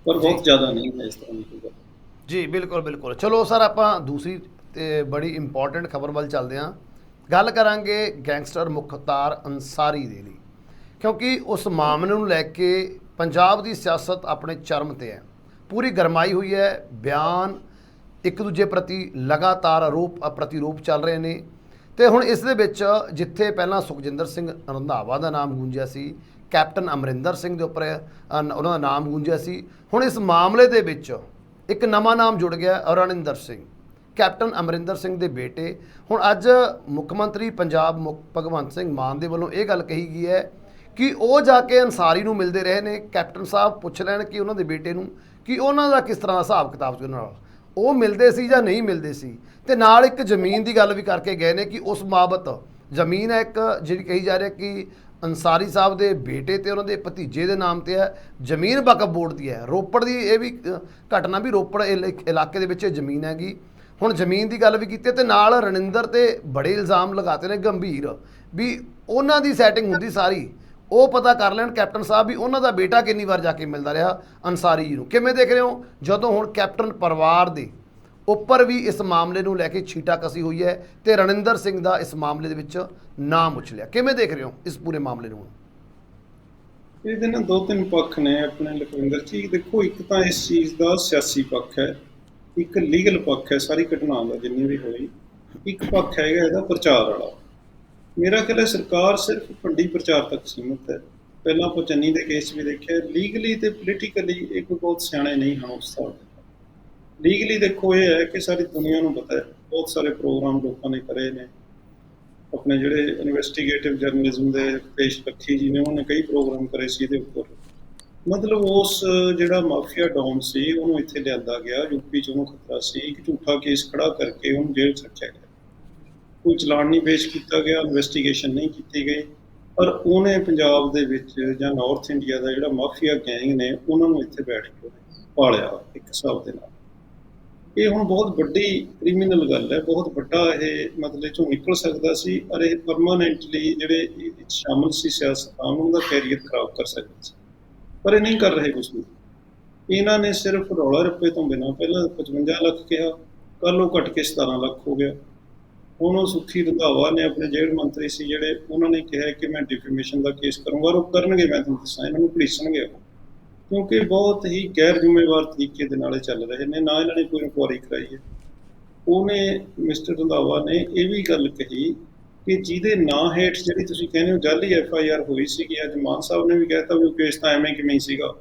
ਪਰ ਬਹੁਤ ਜ਼ਿਆਦਾ ਨਹੀਂ ਹੈ ਇਸ ਤਰ੍ਹਾਂ ਦੀ ਗੱਲ। ਜੀ ਬਿਲਕੁਲ। ਚਲੋ ਸਰ, ਆਪਾਂ ਦੂਸਰੀ ਤੇ ਬੜੀ ਇੰਪੋਰਟੈਂਟ ਖਬਰ ਵੱਲ ਚੱਲਦੇ ਹਾਂ। ਗੱਲ ਕਰਾਂਗੇ ਗੈਂਗਸਟਰ ਮੁਖਤਾਰ ਅੰਸਾਰੀ ਦੇ ਲਈ, ਕਿਉਂਕਿ ਉਸ ਮਾਮਲੇ ਨੂੰ ਲੈ ਕੇ ਪੰਜਾਬ ਦੀ ਸਿਆਸਤ ਆਪਣੇ ਚਰਮ 'ਤੇ ਹੈ, ਪੂਰੀ ਗਰਮਾਈ ਹੋਈ ਹੈ। ਬਿਆਨ ਇੱਕ ਦੂਜੇ ਪ੍ਰਤੀ ਲਗਾਤਾਰ ਪ੍ਰਤੀਰੂਪ ਚੱਲ ਰਹੇ ਨੇ। ਤੇ ਹੁਣ ਇਸ ਦੇ ਵਿੱਚ ਜਿੱਥੇ ਪਹਿਲਾਂ ਸੁਖਜਿੰਦਰ ਸਿੰਘ ਰੰਧਾਵਾ ਦਾ ਨਾਮ ਗੂੰਜਿਆ ਸੀ, ਕੈਪਟਨ ਅਮਰਿੰਦਰ ਸਿੰਘ ਦੇ ਉੱਪਰ ਉਹਨਾਂ ਦਾ ਨਾਮ ਗੂੰਜਿਆ ਸੀ, ਹੁਣ ਇਸ ਮਾਮਲੇ ਦੇ ਵਿੱਚ ਇੱਕ ਨਵਾਂ ਨਾਮ ਜੁੜ ਗਿਆ, ਰਣਿੰਦਰ ਸਿੰਘ, ਕੈਪਟਨ ਅਮਰਿੰਦਰ ਸਿੰਘ ਦੇ ਬੇਟੇ। ਹੁਣ ਅੱਜ ਮੁੱਖ ਮੰਤਰੀ ਪੰਜਾਬ ਭਗਵੰਤ ਸਿੰਘ ਮਾਨ ਦੇ ਵੱਲੋਂ ਇਹ ਗੱਲ ਕਹੀ ਗਈ ਹੈ ਕਿ ਉਹ ਜਾ ਕੇ ਅੰਸਾਰੀ ਨੂੰ ਮਿਲਦੇ ਰਹੇ ਨੇ। ਕੈਪਟਨ ਸਾਹਿਬ ਪੁੱਛ ਲੈਣ ਕਿ ਉਹਨਾਂ ਦੇ ਬੇਟੇ ਨੂੰ ਕਿ ਉਹਨਾਂ ਦਾ ਕਿਸ ਤਰ੍ਹਾਂ ਦਾ ਹਿਸਾਬ ਕਿਤਾਬ ਸੀ, ਉਹਨਾਂ ਨਾਲ ਉਹ ਮਿਲਦੇ ਸੀ ਜਾਂ ਨਹੀਂ ਮਿਲਦੇ ਸੀ। ਤੇ ਨਾਲ ਇੱਕ ਜ਼ਮੀਨ ਦੀ ਗੱਲ ਵੀ ਕਰਕੇ ਗਏ ਨੇ ਕਿ ਉਸ ਬਾਬਤ ਜ਼ਮੀਨ ਹੈ ਇੱਕ ਜਿਹੜੀ ਕਹੀ ਜਾ ਰਹੀ ਹੈ ਕਿ ਅੰਸਾਰੀ ਸਾਹਿਬ ਦੇ ਬੇਟੇ ਤੇ ਉਹਨਾਂ ਦੇ ਭਤੀਜੇ ਦੇ ਨਾਮ ਤੇ ਹੈ। ਜ਼ਮੀਨ ਵਕਫ ਬੋਰਡ ਦੀ ਹੈ, ਰੋਪੜ ਦੀ ਇਹ ਵੀ ਘਟਨਾ ਵੀ ਰੋਪੜ ਇਲਾਕੇ ਦੇ ਵਿੱਚ ਜ਼ਮੀਨ ਹੈਗੀ। ਹੁਣ ਜ਼ਮੀਨ ਦੀ ਗੱਲ ਵੀ ਕੀਤੀ ਹੈ ਤੇ ਨਾਲ ਰਣਿੰਦਰ ਤੇ ਬੜੇ ਇਲਜ਼ਾਮ ਲਗਾਤੇ ਨੇ ਗੰਭੀਰ ਵੀ ਉਹਨਾਂ ਦੀ ਸੈਟਿੰਗ ਹੁੰਦੀ ਸਾਰੀ। ਉਹ ਪਤਾ ਕਰ ਲੈਣ ਕੈਪਟਨ ਸਾਹਿਬ ਵੀ ਉਹਨਾਂ ਦਾ ਬੇਟਾ ਕਿੰਨੀ ਵਾਰ ਜਾ ਕੇ ਮਿਲਦਾ ਰਿਹਾ ਅੰਸਾਰੀ ਜੀ ਨੂੰ। ਕਿਵੇਂ ਦੇਖ ਰਹੇ ਹੋ ਜਦੋਂ ਹੁਣ ਕੈਪਟਨ ਪਰਿਵਾਰ ਦੇ ਉੱਪਰ ਵੀ ਇਸ ਮਾਮਲੇ ਨੂੰ ਲੈ ਕੇ ਛੀਟਾ ਕਸੀ ਹੋਈ ਹੈ ਤੇ ਰਣਿੰਦਰ ਸਿੰਘ ਦਾ ਇਸ ਮਾਮਲੇ ਦੇ ਵਿੱਚ ਨਾਮ ਉਛਲਿਆ, ਕਿਵੇਂ ਦੇਖ ਰਹੇ ਹੋ ਇਸ ਪੂਰੇ ਮਾਮਲੇ ਨੂੰ? ਇਹਦੇ ਨਾਲ ਦੋ ਤਿੰਨ ਪੱਖ ਨੇ ਆਪਣੇ ਲਖਵਿੰਦਰ ਜੀ। ਦੇਖੋ, ਇੱਕ ਤਾਂ ਇਸ ਚੀਜ਼ ਦਾ ਸਿਆਸੀ ਪੱਖ ਹੈ, ਇੱਕ ਲੀਗਲ ਪੱਖ ਹੈ ਸਾਰੀ ਘਟਨਾ ਦਾ ਜਿੰਨੀ ਵੀ ਹੋਈ। ਇੱਕ ਪੱਖ ਹੈਗਾ ਇਹਦਾ ਪ੍ਰਚਾਰ ਵਾਲਾ। ਮੇਰਾ ਖਿਆਲ ਹੈ ਸਰਕਾਰ ਸਿਰਫ ਭੰਡੀ ਪ੍ਰਚਾਰ ਤੱਕ ਸੀਮਿਤ ਹੈ। ਪਹਿਲਾਂ ਆਪਾਂ ਚੰਨੀ ਦੇ ਕੇਸ ਵੀ ਦੇਖਿਆ, ਲੀਗਲੀ ਤੇ ਪੋਲੀਟੀਕਲੀ ਇਹ ਕੋਈ ਬਹੁਤ ਸਿਆਣੇ ਨਹੀਂ ਹਨ ਉਸ ਹਿਸਾਬ ਦੇ। ਲੀਗਲੀ ਦੇਖੋ ਇਹ ਹੈ ਕਿ ਸਾਰੀ ਦੁਨੀਆ ਨੂੰ ਪਤਾ ਹੈ ਬਹੁਤ ਸਾਰੇ ਪ੍ਰੋਗਰਾਮ ਲੋਕਾਂ ਨੇ ਕਰੇ ਨੇ। ਆਪਣੇ ਜਿਹੜੇ ਇਨਵੈਸਟੀਗੇਟਿਵ ਜਰਨਲਿਜ਼ਮ ਦੇ ਪੇਸ਼ ਰੱਖੀ ਜੀ ਨੇ, ਉਹਨੇ ਕਈ ਪ੍ਰੋਗਰਾਮ ਕਰੇ ਸੀ ਇਹਦੇ ਉੱਪਰ। ਮਤਲਬ ਉਸ ਜਿਹੜਾ ਮਾਫੀਆ ਡੌਨ ਸੀ ਉਹਨੂੰ ਇੱਥੇ ਲਿਆਂਦਾ ਗਿਆ, ਯੂਪੀ 'ਚ ਉਹਨੂੰ ਖਤਰਾ ਸੀ। ਇੱਕ ਝੂਠਾ ਕੇਸ ਖੜਾ ਕਰਕੇ ਉਹਨੂੰ ਜੇਲ੍ਹ 'ਚ ਰੱਖਿਆ ਗਿਆ, ਕੋਈ ਚਲਾਨ ਨਹੀਂ ਪੇਸ਼ ਕੀਤਾ ਗਿਆ, ਇਨਵੈਸਟੀਗੇਸ਼ਨ ਨਹੀਂ ਕੀਤੀ ਗਈ। ਪਰ ਉਹਨੇ ਪੰਜਾਬ ਦੇ ਵਿੱਚ ਜਾਂ ਨਾਰਥ ਇੰਡੀਆ ਦਾ ਜਿਹੜਾ ਮਾਫੀਆ ਗੈਂਗ ਨੇ ਉਹਨਾਂ ਨੂੰ ਇੱਥੇ ਬੈਠ ਕੇ ਪਾਲਿਆ ਇੱਕ ਹਿਸਾਬ ਦੇ ਨਾਲ। ਇਹ ਹੁਣ ਬਹੁਤ ਵੱਡੀ ਕ੍ਰਿਮੀਨਲ ਗੱਲ ਹੈ, ਬਹੁਤ ਵੱਡਾ ਇਹ ਮਤਲਬ ਚੋਂ ਨਿਕਲ ਸਕਦਾ ਸੀ। ਔਰ ਇਹ ਪਰਮਾਨੈਂਟਲੀ ਜਿਹੜੇ ਸ਼ਾਮਲ ਸੀ ਸਿਆਸਤਦਾਨ ਉਹਨਾਂ ਦਾ ਕੈਰੀਅਰ ਖਰਾਬ ਕਰ ਸਕਦਾ ਸੀ। ਪਰ ਇਹ ਨਹੀਂ ਕਰ ਰਹੇ ਕੁਛ ਵੀ। ਇਹਨਾਂ ਨੇ ਸਿਰਫ ਰੌਲਾ ਰੱਪੇ ਤੋਂ ਬਿਨਾਂ ਪਹਿਲਾਂ 55 ਲੱਖ ਕਿਹਾ, ਕੱਲ੍ਹ ਉਹ ਘਟ ਕੇ 17 ਲੱਖ ਹੋ ਗਿਆ। ਹੁਣ ਉਹ ਸੁੱਖੀ ਰੰਧਾਵਾ ਨੇ ਆਪਣੇ ਜੇਲ੍ਹ ਮੰਤਰੀ ਸੀ ਜਿਹੜੇ, ਉਹਨਾਂ ਨੇ ਕਿਹਾ ਕਿ ਮੈਂ ਡਿਫੇਮੇਸ਼ਨ ਦਾ ਕੇਸ ਕਰੂੰਗਾ। ਔਰ ਉਹ ਕਰਨਗੇ, ਮੈਂ ਤੁਹਾਨੂੰ ਦੱਸਾਂ, ਇਹਨਾਂ ਨੂੰ ਘੜੀਸਣਗੇ ਕਿਉਂਕਿ ਬਹੁਤ ਹੀ ਗੈਰ ਜ਼ਿੰਮੇਵਾਰ ਤਰੀਕੇ ਦੇ ਨਾਲ ਚੱਲ ਰਹੇ ਨੇ। ਨਾ ਇਹਨਾਂ ਨੇ ਕੋਈ ਇਨਕੁਆਇਰੀ ਕਰਾਈ ਹੈ। ਉਹਨੇ ਮਿਸਟਰ ਰੰਧਾਵਾ ਨੇ ਇਹ ਵੀ ਗੱਲ ਕਹੀ ਕਿ ਜਿਹਦੇ ਨਾਂ ਹੇਠ ਜਿਹੜੀ ਤੁਸੀਂ ਕਹਿੰਦੇ ਹੋ ਜਾਲੀ FIR ਹੋਈ ਸੀਗੀ, ਅੱਜ ਮਾਨ ਸਾਹਿਬ ਨੇ ਵੀ ਕਹਿਤਾ ਵੀ ਉਹ ਕੇਸ ਤਾਂ ਐਵੇਂ ਕਿਵੇਂ ਸੀਗਾ।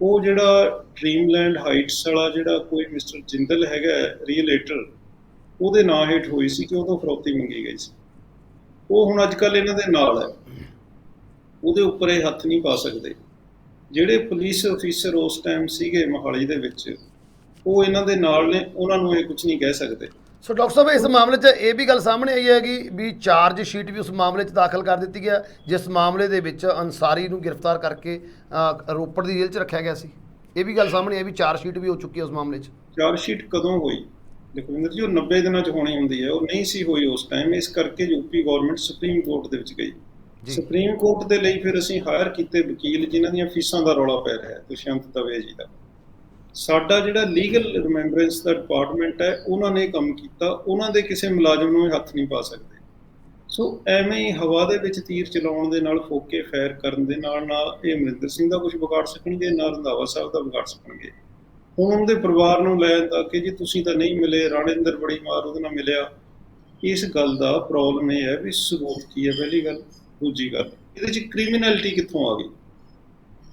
ਉਹ ਜਿਹੜਾ ਡ੍ਰੀਮਲੈਂਡ ਹਾਈਟਸ ਵਾਲਾ ਜਿਹੜਾ ਕੋਈ ਮਿਸਟਰ ਜਿੰਦਲ ਹੈਗਾ ਰੀਅਲੇਟਰ, ਉਹਦੇ ਨਾਂ ਹੇਠ ਹੋਈ ਸੀ ਕਿ ਉਦੋਂ ਫਰੌਤੀ ਮੰਗੀ ਗਈ ਸੀ। ਉਹ ਹੁਣ ਅੱਜ ਕੱਲ੍ਹ ਇਹਨਾਂ ਦੇ ਨਾਲ ਹੈ, ਉਹਦੇ ਉੱਪਰ ਇਹ ਹੱਥ ਨਹੀਂ ਪਾ ਸਕਦੇ। ਜਿਹੜੇ ਪੁਲਿਸ ਅਫੀਸਰ ਉਸ ਟਾਈਮ ਸੀਗੇ ਮੋਹਾਲੀ ਦੇ ਵਿੱਚ, ਉਹ ਇਹਨਾਂ ਦੇ ਨਾਲ ਨੇ, ਉਹਨਾਂ ਨੂੰ ਇਹ ਕੁਝ ਨਹੀਂ ਕਹਿ ਸਕਦੇ। ਸੋ ਡਾਕਟਰ ਸਾਹਿਬ, ਇਸ ਮਾਮਲੇ 'ਚ ਇਹ ਵੀ ਗੱਲ ਸਾਹਮਣੇ ਆਈ ਹੈਗੀ ਵੀ ਚਾਰਜ ਸ਼ੀਟ ਵੀ ਉਸ ਮਾਮਲੇ 'ਚ ਦਾਖਲ ਕਰ ਦਿੱਤੀ ਗਿਆ, ਜਿਸ ਮਾਮਲੇ ਦੇ ਵਿੱਚ ਅੰਸਾਰੀ ਨੂੰ ਗ੍ਰਿਫਤਾਰ ਕਰਕੇ ਰੋਪੜ ਦੀ ਜੇਲ੍ਹ 'ਚ ਰੱਖਿਆ ਗਿਆ ਸੀ। ਇਹ ਵੀ ਗੱਲ ਸਾਹਮਣੇ ਆਈ ਵੀ ਚਾਰਜ ਸ਼ੀਟ ਵੀ ਹੋ ਚੁੱਕੀ ਹੈ ਉਸ ਮਾਮਲੇ 'ਚ। ਚਾਰਜ ਸ਼ੀਟ ਕਦੋਂ ਹੋਈ ਲਖਵਿੰਦਰ ਜੀ? ਉਹ 90 ਦਿਨਾਂ 'ਚ ਹੋਣੀ ਹੁੰਦੀ ਹੈ, ਉਹ ਨਹੀਂ ਸੀ ਹੋਈ ਉਸ ਟਾਈਮ। ਇਸ ਕਰਕੇ ਯੂਪੀ ਗੌਰਮੈਂਟ ਸੁਪਰੀਮ ਕੋਰਟ ਦੇ ਵਿੱਚ ਗਈ। ਸੁਪਰੀਮ ਕੋਰਟ ਦੇ ਲਈ ਫਿਰ ਅਸੀਂ ਹਾਇਰ ਕੀਤੇ ਵਕੀਲ ਜਿਨ੍ਹਾਂ ਦੀਆਂ ਫੀਸਾਂ ਦਾ ਰੌਲਾ ਪੈ ਰਿਹਾ, ਦੁਸ਼ਯੰਤ ਦਵੇ ਜੀ ਦਾ। ਸਾਡਾ ਜਿਹੜਾ ਲੀਗਲ ਰਿਮੈਂਬਰੈਂਸ ਦਾ ਡਿਪਾਰਟਮੈਂਟ ਹੈ, ਉਹਨਾਂ ਨੇ ਕੰਮ ਕੀਤਾ। ਉਹਨਾਂ ਦੇ ਕਿਸੇ ਮੁਲਾਜ਼ਮ ਨੂੰ ਹੱਥ ਨਹੀਂ ਪਾ ਸਕਦੇ। ਸੋ ਐਵੇਂ ਹੀ ਹਵਾ ਦੇ ਵਿੱਚ ਤੀਰ ਚਲਾਉਣ ਦੇ ਨਾਲ, ਫੋਕੇ ਫਾਇਰ ਕਰਨ ਦੇ ਨਾਲ ਨਾ ਇਹ ਅਮਰਿੰਦਰ ਸਿੰਘ ਦਾ ਕੁਝ ਵਿਗਾੜ ਸਕਣਗੇ, ਨਾ ਰੰਧਾਵਾ ਸਾਹਿਬ ਦਾ ਵਿਗਾੜ ਸਕਣਗੇ। ਹੁਣ ਉਹਦੇ ਪਰਿਵਾਰ ਨੂੰ ਲੈ ਜਾਂਦਾ ਕਿ ਜੀ ਤੁਸੀਂ ਤਾਂ ਨਹੀਂ ਮਿਲੇ, ਰਾਣਿੰਦਰ ਬੜੀ ਮਾਰ ਉਹਦੇ ਨਾਲ ਮਿਲਿਆ। ਇਸ ਗੱਲ ਦਾ ਪ੍ਰੋਬਲਮ ਇਹ ਹੈ ਵੀ ਸਬੂਤ ਕੀ ਹੈ, ਪਹਿਲੀ ਗੱਲ। ਦੂਜੀ ਗੱਲ, ਇਹਦੇ 'ਚ ਕ੍ਰਿਮੀਨੈਲਿਟੀ ਕਿੱਥੋਂ ਆ ਗਈ?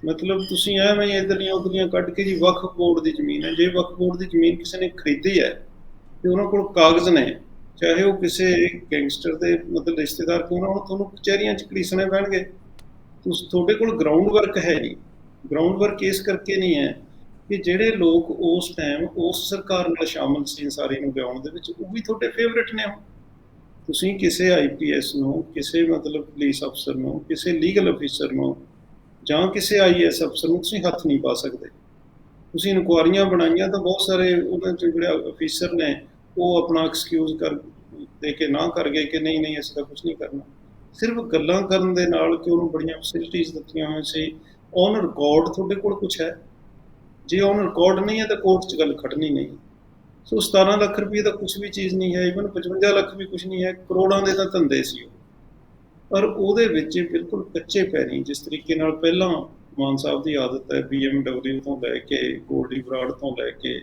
ਮਤਲਬ ਤੁਸੀਂ ਐਵੇਂ ਇੱਧਰਲੀਆਂ ਉੱਧਰਲੀਆਂ ਕੱਢ ਕੇ ਜੀ ਵਕਫ ਬੋਰਡ ਦੀ ਜ਼ਮੀਨ ਹੈ। ਜੇ ਵਕਫ ਬੋਰਡ ਦੀ ਜ਼ਮੀਨ ਕਿਸੇ ਨੇ ਖਰੀਦੀ ਹੈ ਤੇ ਉਹਨਾਂ ਕੋਲ ਕਾਗਜ਼ ਨੇ, ਚਾਹੇ ਉਹ ਕਿਸੇ ਗੈਂਗਸਟਰ ਦੇ ਮਤਲਬ ਰਿਸ਼ਤੇਦਾਰ ਕਿਉਂ ਨਾ ਹੋਣ, ਤੁਹਾਨੂੰ ਕਚਹਿਰੀਆਂ 'ਚ ਘੜੀਸਣੇ ਪੈਣਗੇ। ਤੁਹਾਡੇ ਕੋਲ ਗਰਾਊਂਡ ਵਰਕ ਹੈ ਨਹੀਂ। ਗਰਾਊਂਡ ਵਰਕ ਇਸ ਕਰਕੇ ਨਹੀਂ ਹੈ ਕਿ ਜਿਹੜੇ ਲੋਕ ਉਸ ਟਾਈਮ ਉਸ ਸਰਕਾਰ ਨਾਲ ਸ਼ਾਮਲ ਸੀ ਅੰਸਾਰੀ ਨੂੰ ਲਿਆਉਣ ਦੇ ਵਿੱਚ, ਉਹ ਵੀ ਤੁਹਾਡੇ ਫੇਵਰੇਟ ਨੇ। ਤੁਸੀਂ ਕਿਸੇ IPS ਨੂੰ, ਕਿਸੇ ਮਤਲਬ ਪੁਲਿਸ ਅਫਸਰ ਨੂੰ, ਕਿਸੇ ਲੀਗਲ ਅਫੀਸਰ ਨੂੰ ਜਾਂ ਕਿਸੇ IAS ਅਫਸਰ ਨੂੰ ਤੁਸੀਂ ਹੱਥ ਨਹੀਂ ਪਾ ਸਕਦੇ। ਤੁਸੀਂ ਇਨਕੁਆਰੀਆਂ ਬਣਾਈਆਂ ਤਾਂ ਬਹੁਤ ਸਾਰੇ ਉਹਨਾਂ 'ਚ ਜਿਹੜੇ ਅਫੀਸਰ ਨੇ ਉਹ ਆਪਣਾ ਐਕਸਕਿਊਜ਼ ਕਰ ਦੇ ਕੇ ਨਾ ਕਰ ਗਏ ਕਿ ਨਹੀਂ ਨਹੀਂ ਅਸੀਂ ਤਾਂ ਕੁਝ ਨਹੀਂ ਕਰਨਾ। ਸਿਰਫ ਗੱਲਾਂ ਕਰਨ ਦੇ ਨਾਲ ਕਿ ਉਹਨੂੰ ਬੜੀਆਂ ਫੈਸਿਲਿਟੀਜ਼ ਦਿੱਤੀਆਂ ਹੋਈਆਂ ਸੀ। ਔਨ ਰਿਕਾਰਡ ਤੁਹਾਡੇ ਕੋਲ ਕੁਛ ਹੈ? ਜੇ ਔਨ ਰਿਕਾਰਡ ਨਹੀਂ ਹੈ ਤਾਂ ਕੋਰਟ 'ਚ ਗੱਲ ਖੜਨੀ ਨਹੀਂ। ਸੋ 17 ਲੱਖ ਰੁਪਏ ਤਾਂ ਕੁਛ ਵੀ ਚੀਜ਼ ਨਹੀਂ ਹੈ, ਈਵਨ 55 ਲੱਖ ਵੀ ਕੁਛ ਨਹੀਂ ਹੈ। ਕਰੋੜਾਂ ਦੇ ਤਾਂ ਧੰਦੇ ਸੀ ਉਹ। ਪਰ ਉਹਦੇ ਵਿੱਚ ਬਿਲਕੁਲ ਕੱਚੇ ਪੈਰੀਂ, ਜਿਸ ਤਰੀਕੇ ਨਾਲ ਪਹਿਲਾਂ ਮਾਨ ਸਾਹਿਬ ਦੀ ਆਦਤ ਹੈ, BMW ਤੋਂ ਲੈ ਕੇ ਗੋਲਡੀ ਬਰਾੜ ਤੋਂ ਲੈ ਕੇ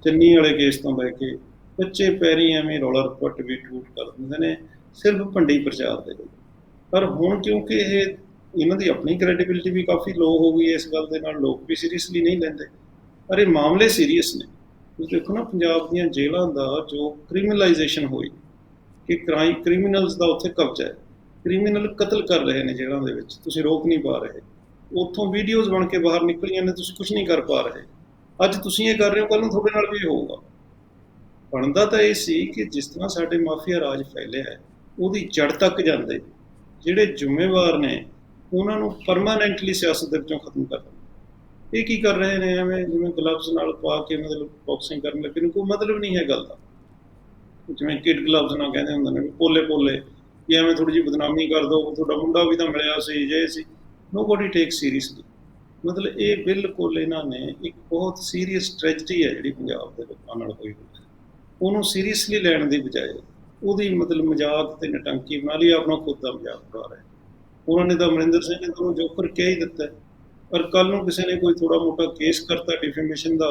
ਚੰਨੀ ਵਾਲੇ ਕੇਸ ਤੋਂ ਲੈ ਕੇ, ਕੱਚੇ ਪੈਰੀਂ ਐਵੇਂ ਰੌਲਾ ਰੱਪਾ ਟਵੀਟ ਕਰ ਦਿੰਦੇ ਨੇ ਸਿਰਫ ਭੰਡੀ ਪ੍ਰਚਾਰ ਦੇ ਲਈ। ਪਰ ਹੁਣ ਕਿਉਂਕਿ ਇਹਨਾਂ ਦੀ ਆਪਣੀ ਕ੍ਰੈਡੀਬਿਲਿਟੀ ਵੀ ਕਾਫੀ ਲੋ ਹੋ ਗਈ ਹੈ, ਇਸ ਗੱਲ ਦੇ ਨਾਲ ਲੋਕ ਵੀ ਸੀਰੀਅਸਲੀ ਨਹੀਂ ਲੈਂਦੇ। ਪਰ ਇਹ ਮਾਮਲੇ ਸੀਰੀਅਸ ਨੇ। ਤੁਸੀਂ ਦੇਖੋ ਨਾ, ਪੰਜਾਬ ਦੀਆਂ ਜੇਲ੍ਹਾਂ ਦਾ ਜੋ ਕ੍ਰਿਮੀਨਲਾਈਜੇਸ਼ਨ ਹੋਈ ਕਿ ਕ੍ਰਿਮੀਨਲਸ ਦਾ ਉੱਥੇ ਕਬਜ਼ਾ ਹੈ, ਕ੍ਰਿਮੀਨਲ ਕਤਲ ਕਰ ਰਹੇ ਨੇ ਜੇਲ੍ਹਾਂ ਦੇ ਵਿੱਚ, ਤੁਸੀਂ ਰੋਕ ਨਹੀਂ ਪਾ ਰਹੇ। ਉੱਥੋਂ ਵੀਡੀਓਜ਼ ਬਣ ਕੇ ਬਾਹਰ ਨਿਕਲੀਆਂ ਨੇ, ਤੁਸੀਂ ਕੁਝ ਨਹੀਂ ਕਰ ਪਾ ਰਹੇ। ਅੱਜ ਤੁਸੀਂ ਇਹ ਕਰ ਰਹੇ ਹੋ, ਕੱਲ੍ਹ ਨੂੰ ਤੁਹਾਡੇ ਨਾਲ ਵੀ ਹੋਊਗਾ। ਬਣਦਾ ਤਾਂ ਇਹ ਸੀ ਕਿ ਜਿਸ ਤਰ੍ਹਾਂ ਸਾਡੇ ਮਾਫੀਆ ਰਾਜ ਫੈਲਿਆ ਹੈ, ਉਹਦੀ ਜੜ ਤੱਕ ਜਾਂਦੇ, ਜਿਹੜੇ ਜ਼ਿੰਮੇਵਾਰ ਨੇ ਉਹਨਾਂ ਨੂੰ ਪਰਮਾਨੈਂਟਲੀ ਸਿਆਸਤ ਦੇ ਵਿੱਚੋਂ ਖਤਮ ਕਰ ਦਿੰਦੇ। ਇਹ ਕੀ ਕਰ ਰਹੇ ਨੇ ਐਵੇਂ ਜਿਵੇਂ ਗਲਵਸ ਨਾਲ ਪਾ ਕੇ ਮਤਲਬ ਬਾਕਸਿੰਗ ਕਰਨ ਲੱਗੇ ਨੂੰ ਕੋਈ ਮਤਲਬ ਨਹੀਂ ਹੈ ਗੱਲ ਦਾ। ਜਿਵੇਂ ਕਿਡ ਗਲਵਸ ਨਾਲ ਕਹਿੰਦੇ ਹੁੰਦੇ ਨੇ ਪੋਲੇ ਪੋਲੇ ਕਿ ਐਵੇਂ ਥੋੜੀ ਜਿਹੀ ਬਦਨਾਮੀ ਕਰ ਦੋ, ਤੁਹਾਡਾ ਮੁੰਡਾ ਵੀ ਤਾਂ ਮਿਲਿਆ ਸੀ ਜੇ ਸੀ। ਨੋਬਡੀ ਟੇਕ ਸੀਰੀਅਸਲੀ। ਮਤਲਬ ਇਹ ਬਿਲਕੁਲ ਇਹਨਾਂ ਨੇ ਇੱਕ ਬਹੁਤ ਸੀਰੀਅਸ ਟ੍ਰੈਜਡੀ ਹੈ ਜਿਹੜੀ ਪੰਜਾਬ ਦੇ ਲੋਕਾਂ ਨਾਲ ਹੋਈ ਹੋਈ ਹੈ, ਉਹਨੂੰ ਸੀਰੀਅਸਲੀ ਲੈਣ ਦੀ ਬਜਾਏ ਉਹਦੀ ਮਤਲਬ ਮਜ਼ਾਕ ਤੇ ਨਟੰਕੀ ਬਣਾ ਲਈ, ਆਪਣਾ ਖੁਦ ਦਾ ਮਜ਼ਾਕ ਬਣਾ ਰਹੇ। ਉਹਨਾਂ ਨੇ ਤਾਂ ਅਮਰਿੰਦਰ ਸਿੰਘ ਨੂੰ ਜੋਕਰ ਕਹਿ ਹੀ ਦਿੱਤਾ, ਪਰ ਕੱਲ ਨੂੰ ਕਿਸੇ ਨੇ ਕੋਈ ਥੋੜਾ ਮੋਟਾ ਕੇਸ ਕਰਤਾ ਡਿਫੇਮੇਸ਼ਨ ਦਾ,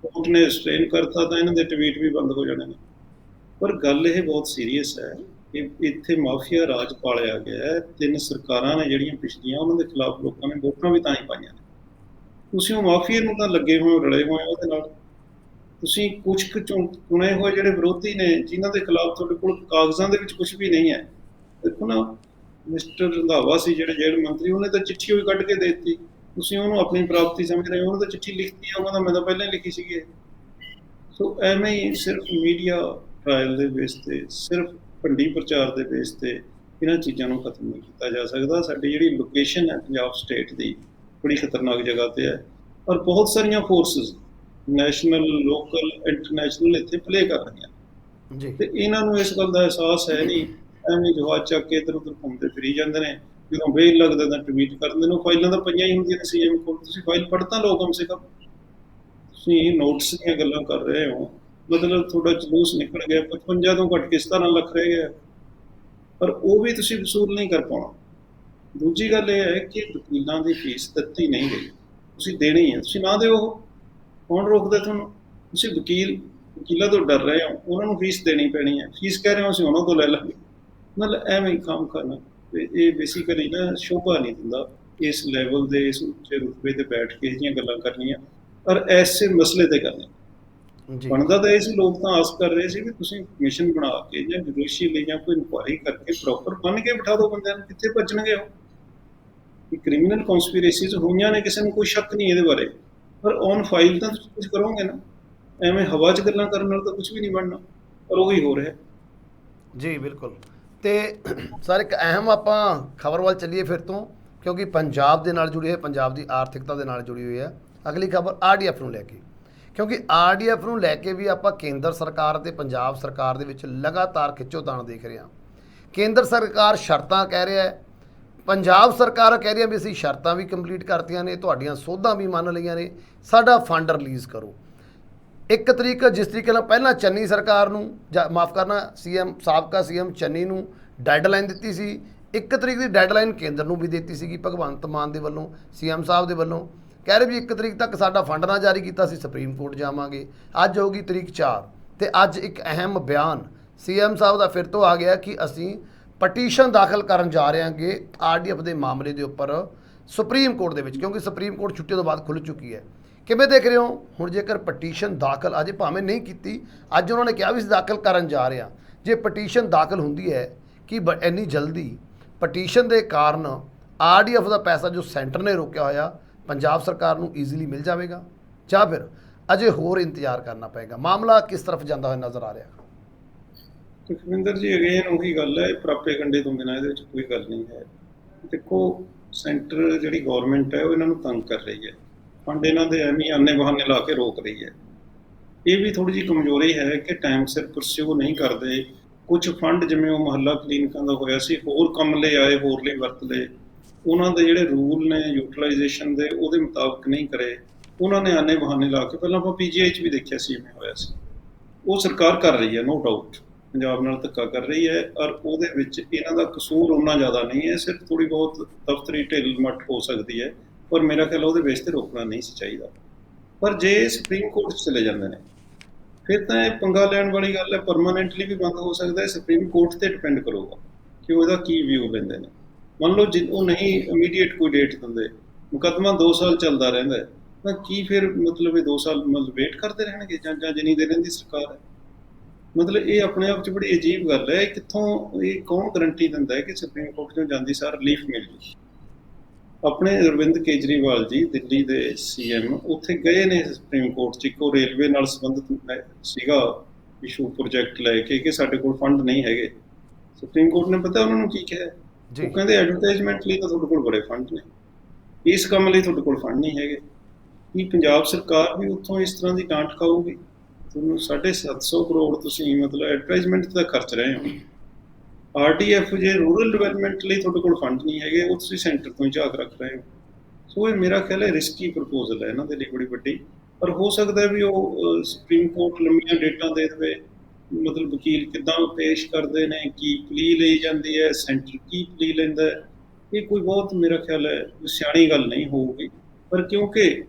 ਕੋਰਟ ਨੇ ਸਟ੍ਰੇਨ ਕਰਤਾ ਤਾਂ ਇਹਨਾਂ ਦੇ ਟਵੀਟ ਵੀ ਬੰਦ ਹੋ ਜਾਣੇ ਨੇ। ਪਰ ਗੱਲ ਇਹ ਬਹੁਤ ਸੀਰੀਅਸ ਹੈ ਕਿ ਇੱਥੇ ਮਾਫੀਆ ਰਾਜ ਪਾਲਿਆ ਗਿਆ ਹੈ। 3 ਸਰਕਾਰਾਂ ਨੇ ਜਿਹੜੀਆਂ ਪਿਛਲੀਆਂ, ਉਹਨਾਂ ਦੇ ਖਿਲਾਫ ਲੋਕਾਂ ਨੇ ਵੋਟਾਂ ਵੀ ਤਾਂ ਹੀ ਪਾਈਆਂ ਨੇ। ਤੁਸੀਂ ਉਹ ਮਾਫੀਆ ਨੂੰ ਤਾਂ ਲੱਗੇ ਹੋਏ ਰਲੇ ਹੋਏ ਉਹਦੇ ਨਾਲ। ਤੁਸੀਂ ਕੁਝ ਕੁ ਚੁਣੇ ਹੋਏ ਜਿਹੜੇ ਵਿਰੋਧੀ ਨੇ ਜਿਨ੍ਹਾਂ ਦੇ ਖਿਲਾਫ ਤੁਹਾਡੇ ਕੋਲ ਕਾਗਜ਼ਾਂ ਦੇ ਵਿੱਚ ਕੁਝ ਵੀ ਨਹੀਂ ਹੈ। ਦੇਖੋ ਨਾ, ਮਿਸਟਰ ਰੰਧਾਵਾ ਸੀ ਜਿਹੜੇ ਜੇਲ੍ਹ ਮੰਤਰੀ, ਉਹਨੇ ਤਾਂ ਚਿੱਠੀ ਹੋਈ ਕੱਢ ਕੇ ਦੇ ਦਿੱਤੀ। ਤੁਸੀਂ ਉਹਨੂੰ ਆਪਣੀ ਪ੍ਰਾਪਤੀ ਸਮਝ ਰਹੇ ਹੋ, ਉਹਨੇ ਤਾਂ ਚਿੱਠੀ ਲਿਖਤੀ ਆ, ਉਹਨਾਂ ਦਾ ਮੈਂ ਤਾਂ ਪਹਿਲਾਂ ਹੀ ਲਿਖੀ ਸੀਗੀ। ਸੋ ਐਵੇਂ ਹੀ ਸਿਰਫ ਮੀਡੀਆ ਟ੍ਰਾਇਲ ਦੇ ਬੇਸ ਤੇ, ਸਿਰਫ ਭੰਡੀ ਪ੍ਰਚਾਰ ਦੇ ਬੇਸ ਤੇ ਇਹਨਾਂ ਚੀਜ਼ਾਂ ਨੂੰ ਖਤਮ ਨਹੀਂ ਕੀਤਾ ਜਾ ਸਕਦਾ। ਸਾਡੀ ਜਿਹੜੀ ਲੋਕੇਸ਼ਨ ਹੈ ਪੰਜਾਬ ਸਟੇਟ ਦੀ ਬੜੀ ਖਤਰਨਾਕ ਜਗ੍ਹਾ ਤੇ ਹੈ, ਔਰ ਬਹੁਤ ਸਾਰੀਆਂ ਫੋਰਸਿਸ ਨੈਸ਼ਨਲ, ਲੋਕਲ, ਇੰਟਰਨੈਸ਼ਨਲ ਇੱਥੇ ਪਲੇ ਕਰ ਰਹੀਆਂ ਜੀ। ਤੇ ਇਹਨਾਂ ਨੂੰ ਇਸ ਗੱਲ ਦਾ ਅਹਿਸਾਸ ਹੈ ਨਹੀਂ। ਐਵੇਂ ਜਵਾਬ ਚੱਕ ਕੇ ਇੱਧਰ ਉੱਧਰ ਘੁੰਮਦੇ ਫਿਰੀ ਜਾਂਦੇ ਨੇ, ਜਦੋਂ ਵੇਲ ਲੱਗਦਾ ਤਾਂ ਟਵੀਟ ਕਰ ਦਿੰਦੇ ਨੇ। ਫਾਈਲਾਂ ਤਾਂ ਪਈਆਂ ਹੀ ਹੁੰਦੀਆਂ ਨੇ ਸੀਐਮ ਕੋਲ, ਤੁਸੀਂ ਫਾਈਲ ਪੜ੍ਹ ਤਾਂ ਲਓ ਕਮ ਸੇ ਕਮ। ਤੁਸੀਂ ਨੋਟਿਸ ਦੀਆਂ ਗੱਲਾਂ ਕਰ ਰਹੇ ਹੋ, ਮਤਲਬ ਤੁਹਾਡਾ ਜਲੂਸ ਨਿਕਲ ਗਿਆ, 55 ਤੋਂ ਘੱਟ ਕੇ 17 ਲੱਖ ਰਹਿ ਗਿਆ, ਪਰ ਉਹ ਵੀ ਤੁਸੀਂ ਵਸੂਲ ਨਹੀਂ ਕਰ ਪਾਉਣਾ। ਦੂਜੀ ਗੱਲ ਇਹ ਹੈ ਕਿ ਵਕੀਲਾਂ ਦੀ ਫੀਸ ਦਿੱਤੀ ਨਹੀਂ ਗਈ, ਤੁਸੀਂ ਦੇਣੀ ਹੈ, ਤੁਸੀਂ ਨਾ ਦਿਓ, ਕੌਣ ਰੋਕਦਾ ਤੁਹਾਨੂੰ? ਤੁਸੀਂ ਵਕੀਲਾਂ ਤੋਂ ਡਰ ਰਹੇ ਹੋ, ਉਹਨਾਂ ਨੂੰ ਫੀਸ ਦੇਣੀ ਪੈਣੀ ਹੈ, ਫੀਸ ਕਹਿ ਰਹੇ ਹੋ ਅਸੀਂ ਉਹਨਾਂ ਤੋਂ ਲੈ ਲਾਂਗੇ। ਮਤਲਬ ਐਵੇਂ ਹੀ ਕੰਮ ਕਰਨਾ, ਤੇ ਇਹ ਬੇਸਿਕਲੀ ਨਾ ਸ਼ੋਭਾ ਨਹੀਂ ਦਿੰਦਾ ਇਸ ਲੈਵਲ ਦੇ, ਇਸ ਉੱਚੇ ਰੁਤਬੇ ਤੇ ਬੈਠ ਕੇ ਇਹ ਗੱਲਾਂ ਕਰਨੀਆਂ, ਔਰ ਐਸੇ ਮਸਲੇ ਤੇ ਕਰਨੀਆਂ। ਬਣਦਾ ਤਾਂ ਇਹ ਸੀ, ਲੋਕ ਤਾਂ ਆਸ ਕਰ ਰਹੇ ਸੀ ਵੀ ਤੁਸੀਂ ਕਮਿਸ਼ਨ ਬਣਾ ਕੇ ਜਾਂ ਜੁਡੀਸ਼ੀ ਲਈ ਜਾਂ ਕੋਈ ਇਨਕੁਆਇਰੀ ਕਰਕੇ ਪ੍ਰੋਪਰ ਬੰਨ ਕੇ ਬਿਠਾ ਦਿਓ ਬੰਦਿਆਂ ਨੂੰ। ਕਿੱਥੇ ਭੱਜਣਗੇ ਉਹ? ਕਿ ਕ੍ਰਿਮੀਨਲ ਕਨਸਪੀਰੇਸੀਜ਼ ਹੋਈਆਂ ਨੇ, ਕਿਸੇ ਨੂੰ ਕੋਈ ਸ਼ੱਕ ਨਹੀਂ ਇਹਦੇ ਬਾਰੇ, ਪਰ ਔਨ ਫਾਈਲ ਤਾਂ ਤੁਸੀਂ ਕੁਝ ਕਰੋਗੇ ਨਾ। ਐਵੇਂ ਹਵਾ 'ਚ ਗੱਲਾਂ ਕਰਨ ਨਾਲ ਤਾਂ ਕੁਝ ਵੀ ਨਹੀਂ ਬਣਨਾ, ਪਰ ਉਹੀ ਹੋ ਰਿਹਾ ਜੀ। ਬਿਲਕੁਲ। ਤੇ ਸਰ ਇੱਕ ਅਹਿਮ ਆਪਾਂ ਖਬਰ ਵੱਲ ਚੱਲੀਏ ਫਿਰ ਤੋਂ, ਕਿਉਂਕਿ ਪੰਜਾਬ ਦੇ ਨਾਲ ਜੁੜੀ ਹੋਈ, ਪੰਜਾਬ ਦੀ ਆਰਥਿਕਤਾ ਦੇ ਨਾਲ ਜੁੜੀ ਹੋਈ ਹੈ। ਅਗਲੀ ਖਬਰ ਆਰਡੀਐਫ ਨੂੰ ਲੈ ਕੇ, ਕਿਉਂਕਿ ਆਰਡੀਐਫ ਨੂੰ ਲੈ ਕੇ ਵੀ ਆਪਾਂ ਕੇਂਦਰ ਸਰਕਾਰ ਅਤੇ ਪੰਜਾਬ ਸਰਕਾਰ ਦੇ ਵਿੱਚ ਲਗਾਤਾਰ ਖਿੱਚੋਤਾਣ ਦੇਖ ਰਹੇ ਹਾਂ। ਕੇਂਦਰ ਸਰਕਾਰ ਸ਼ਰਤਾਂ ਕਹਿ ਰਿਹਾ ਹੈ, ਪੰਜਾਬ ਸਰਕਾਰ ਕਹਿ ਰਹੀ ਹੈ ਵੀ ਅਸੀਂ ਸ਼ਰਤਾਂ ਵੀ ਕੰਪਲੀਟ ਕਰਤੀਆਂ ਨੇ, ਤੁਹਾਡੀਆਂ ਸੋਧਾਂ ਵੀ ਮੰਨ ਲਈਆਂ ਨੇ, ਸਾਡਾ ਫੰਡ ਰਿਲੀਜ਼ ਕਰੋ। 1 ਤਰੀਕ, ਜਿਸ ਤਰੀਕੇ ਨਾਲ ਪਹਿਲਾਂ ਚੰਨੀ ਸਰਕਾਰ ਨੂੰ ਮਾਫ ਕਰਨਾ, ਸਾਬਕਾ ਸੀਐਮ ਚੰਨੀ ਨੂੰ ਡੈਡਲਾਈਨ ਦਿੱਤੀ ਸੀ, 1 ਤਰੀਕ ਦੀ ਡੈਡਲਾਈਨ ਕੇਂਦਰ ਨੂੰ ਵੀ ਦਿੱਤੀ ਸੀਗੀ ਭਗਵੰਤ ਮਾਨ ਦੇ ਵੱਲੋਂ, ਸੀਐਮ ਸਾਹਿਬ ਦੇ ਵੱਲੋਂ। ਕਹਿ ਰਹੇ ਵੀ 1 ਤਰੀਕ ਤੱਕ ਸਾਡਾ ਫੰਡ ਨਾ ਜਾਰੀ ਕੀਤਾ ਅਸੀਂ ਸੁਪਰੀਮ ਕੋਰਟ ਜਾਵਾਂਗੇ। ਅੱਜ ਹੋਊਗੀ ਤਰੀਕ 4, ਤੇ ਅੱਜ ਇੱਕ ਅਹਿਮ ਬਿਆਨ ਸੀਐਮ ਸਾਹਿਬ ਦਾ ਫਿਰ ਤੋਂ ਆ ਗਿਆ ਕਿ ਅਸੀਂ ਪਟੀਸ਼ਨ ਦਾਖਲ ਕਰਨ ਜਾ ਰਹੇ ਹਾਂਗੇ ਆਰਡੀਐਫ ਦੇ ਮਾਮਲੇ ਦੇ ਉੱਪਰ ਸੁਪਰੀਮ ਕੋਰਟ ਦੇ ਵਿੱਚ, ਕਿਉਂਕਿ ਸੁਪਰੀਮ ਕੋਰਟ ਛੁੱਟੀ ਤੋਂ ਬਾਅਦ ਖੁੱਲ੍ਹ ਚੁੱਕੀ ਹੈ। ਕਿਵੇਂ ਦੇਖ ਰਹੇ ਹੋ ਹੁਣ? ਜੇਕਰ ਪਟੀਸ਼ਨ ਦਾਖਲ ਅਜੇ ਭਾਵੇਂ ਨਹੀਂ ਕੀਤੀ, ਅੱਜ ਉਹਨਾਂ ਨੇ ਕਿਹਾ ਵੀ ਅਸੀਂ ਦਾਖਲ ਕਰਨ ਜਾ ਰਹੇ ਹਾਂ, ਜੇ ਪਟੀਸ਼ਨ ਦਾਖਲ ਹੁੰਦੀ ਹੈ ਕਿ ਇੰਨੀ ਜਲਦੀ ਪਟੀਸ਼ਨ ਦੇ ਕਾਰਨ ਆਰਡੀਐਫ ਦਾ ਪੈਸਾ ਜੋ ਸੈਂਟਰ ਨੇ ਰੋਕਿਆ ਹੋਇਆ ਪੰਜਾਬ ਸਰਕਾਰ ਨੂੰ ਈਜ਼ੀਲੀ ਮਿਲ ਜਾਵੇਗਾ, ਜਾਂ ਫਿਰ ਅਜੇ ਹੋਰ ਇੰਤਜ਼ਾਰ ਕਰਨਾ ਪਏਗਾ? ਮਾਮਲਾ ਕਿਸ ਤਰਫ ਜਾਂਦਾ ਹੋਇਆ ਨਜ਼ਰ ਆ ਰਿਹਾ? ਸੁਖਵਿੰਦਰ ਜੀ, ਅਗੇਨ ਉਹੀ ਗੱਲ ਹੈ, ਪ੍ਰਾਪੇ ਕੰਡੇ ਤੋਂ ਬਿਨਾਂ ਇਹਦੇ ਵਿੱਚ ਕੋਈ ਗੱਲ ਨਹੀਂ ਹੈ। ਦੇਖੋ, ਸੈਂਟਰ ਜਿਹੜੀ ਗੌਰਮੈਂਟ ਹੈ ਉਹ ਇਹਨਾਂ ਨੂੰ ਤੰਗ ਕਰ ਰਹੀ ਹੈ, ਫੰਡ ਇਹਨਾਂ ਦੇ ਐਵੇਂ ਆਨੇ ਬਹਾਨੇ ਲਾ ਕੇ ਰੋਕ ਰਹੀ ਹੈ। ਇਹ ਵੀ ਥੋੜੀ ਜਿਹੀ ਕਮਜ਼ੋਰੀ ਹੈ ਕਿ ਟਾਈਮ ਸਿਰ ਪਰਸਿਊ ਨਹੀਂ ਕਰਦੇ। ਕੁਝ ਫੰਡ ਜਿਵੇਂ ਉਹ ਮੁਹੱਲਾ ਕਲੀਨਿਕਾਂ ਦਾ ਹੋਇਆ ਸੀ, ਹੋਰ ਕੰਮ ਲਈ ਆਏ, ਹੋਰ ਲਈ ਵਰਤ ਲਏ, ਉਹਨਾਂ ਦੇ ਜਿਹੜੇ ਰੂਲ ਨੇ ਯੂਟੀਲਾਈਜੇਸ਼ਨ ਦੇ ਉਹਦੇ ਮੁਤਾਬਕ ਨਹੀਂ ਕਰੇ, ਉਹਨਾਂ ਨੇ ਆਨੇ ਬਹਾਨੇ ਲਾ ਕੇ। ਪਹਿਲਾਂ ਆਪਾਂ ਪੀਜੀਆਈ 'ਚ ਵੀ ਦੇਖਿਆ ਸੀ ਇਵੇਂ ਹੋਇਆ ਸੀ। ਉਹ ਸਰਕਾਰ ਕਰ ਰਹੀ ਹੈ, ਨੋ ਡਾਊਟ ਪੰਜਾਬ ਨਾਲ ਧੱਕਾ ਕਰ ਰਹੀ ਹੈ, ਔਰ ਉਹਦੇ ਵਿੱਚ ਇਹਨਾਂ ਦਾ ਕਸੂਰ ਉਨਾ ਜ਼ਿਆਦਾ ਨਹੀਂ ਹੈ, ਸਿਰਫ ਥੋੜੀ ਬਹੁਤ ਦਫ਼ਤਰੀ ਢਿੱਲ ਮੱਠ ਹੋ ਸਕਦੀ ਹੈ, ਪਰ ਮੇਰਾ ਖਿਆਲ ਉਹਦੇ ਬੇਸ ਤੇ ਰੋਕਣਾ ਨਹੀਂ ਸੀ ਚਾਹੀਦਾ। ਪਰ ਜੇ ਸੁਪਰੀਮ ਕੋਰਟ 'ਚ ਚਲੇ ਜਾਂਦੇ ਨੇ ਫਿਰ ਤਾਂ ਇਹ ਪੰਗਾ ਲੈਣ ਵਾਲੀ ਗੱਲ ਹੈ, ਪਰਮਾਨੈਂਟਲੀ ਵੀ ਬੰਦ ਹੋ ਸਕਦਾ ਹੈ। ਸੁਪਰੀਮ ਕੋਰਟ ਤੇ ਡਿਪੈਂਡ ਕਰੂਗਾ ਕਿ ਉਹਦਾ ਕੀ ਵਿਊ ਲੈਂਦੇ ਨੇ। ਮੰਨ ਲਓ ਜੇ ਉਹ ਨਹੀਂ ਇਮੀਡੀਏਟ ਕੋਈ ਡੇਟ ਦਿੰਦੇ, ਮੁਕੱਦਮਾ 2 ਸਾਲ ਚੱਲਦਾ ਰਹਿੰਦਾ ਹੈ, ਤਾਂ ਕੀ ਫਿਰ ਮਤਲਬ ਇਹ 2 ਸਾਲ ਮਤਲਬ ਵੇਟ ਕਰਦੇ ਰਹਿਣਗੇ ਜਾਂ ਜਿੰਨੀ ਦੇਰ ਰਹਿੰਦੀ ਸਰਕਾਰ ਹੈ? ਮਤਲਬ ਇਹ ਆਪਣੇ ਆਪ 'ਚ ਬੜੀ ਅਜੀਬ ਗੱਲ ਹੈ। ਕਿੱਥੋਂ ਇਹ ਕੌਣ ਗਰੰਟੀ ਦਿੰਦਾ ਹੈ ਕਿ ਸੁਪਰੀਮ ਕੋਰਟ 'ਚੋਂ ਜਾਂਦੀ ਸਾਰ ਰਿਲੀਫ ਮਿਲ ਜੂ? ਆਪਣੇ ਅਰਵਿੰਦ ਕੇਜਰੀਵਾਲ ਜੀ ਦਿੱਲੀ ਦੇ ਸੀਐਮ ਉੱਥੇ ਗਏ ਨੇ ਸੁਪਰੀਮ ਕੋਰਟ 'ਚ, ਇੱਕੋ ਰੇਲਵੇ ਨਾਲ ਸੰਬੰਧਿਤ ਸੀਗਾ ਇਸ਼ੂ, ਪ੍ਰੋਜੈਕਟ ਲੈ ਕੇ ਕਿ ਸਾਡੇ ਕੋਲ ਫੰਡ ਨਹੀਂ ਹੈਗੇ। ਸੁਪਰੀਮ ਕੋਰਟ ਨੇ ਪਤਾ ਉਹਨਾਂ ਨੂੰ ਕੀ ਕਿਹਾ? ਉਹ ਕਹਿੰਦੇ ਐਡਵਰਟਾਈਜ਼ਮੈਂਟ ਲਈ ਤਾਂ ਤੁਹਾਡੇ ਕੋਲ ਬੜੇ ਫੰਡ ਨੇ, ਇਸ ਕੰਮ ਲਈ ਤੁਹਾਡੇ ਕੋਲ ਫੰਡ ਨਹੀਂ ਹੈਗੇ। ਕਿ ਪੰਜਾਬ ਸਰਕਾਰ ਵੀ ਉੱਥੋਂ ਇਸ ਤਰ੍ਹਾਂ ਦੀ ਡਾਂਟ ਖਾਊਗੀ? ਤੁਹਾਨੂੰ 750 ਕਰੋੜ ਤੁਸੀਂ ਮਤਲਬ ਐਡਵਰਟਾਈਜ਼ਮੈਂਟ ਤੇ ਖਰਚ ਰਹੇ ਹੋ। ਆਰਡੀਐਫ ਜੇ ਰੂਰਲ ਡਿਵੈਲਪਮੈਂਟ ਲਈ ਤੁਹਾਡੇ ਕੋਲ ਫੰਡ ਨਹੀਂ ਹੈਗੇ, ਉਹ ਤੁਸੀਂ ਸੈਂਟਰ ਤੋਂ ਹੀ ਝਾਕ ਰੱਖ ਰਹੇ ਹੋ। ਸੋ ਇਹ ਮੇਰਾ ਖਿਆਲ ਹੈ ਰਿਸਕੀ ਪ੍ਰਪੋਜ਼ਲ ਹੈ ਇਹਨਾਂ ਦੇ ਲਈ ਬੜੀ ਵੱਡੀ। ਪਰ ਹੋ ਸਕਦਾ ਵੀ ਉਹ ਸੁਪਰੀਮ ਕੋਰਟ ਲੰਮੀਆਂ ਡੇਟਾਂ ਦੇ ਦੇਵੇ, ਮਤਲਬ ਵਕੀਲ ਕਿੱਦਾਂ ਪੇਸ਼ ਕਰਦੇ ਨੇ, ਕੀ ਪਲੀ ਲਈ ਜਾਂਦੀ ਹੈ, ਸੈਂਟਰ ਕੀ ਪਲੀ ਲੈਂਦਾ ਹੈ, ਇਹ ਕੋਈ ਬਹੁਤ ਮੇਰਾ ਖਿਆਲ ਹੈ ਸਿਆਣੀ ਗੱਲ ਨਹੀਂ ਹੋਊਗੀ। ਪਰ ਕਿਉਂਕਿ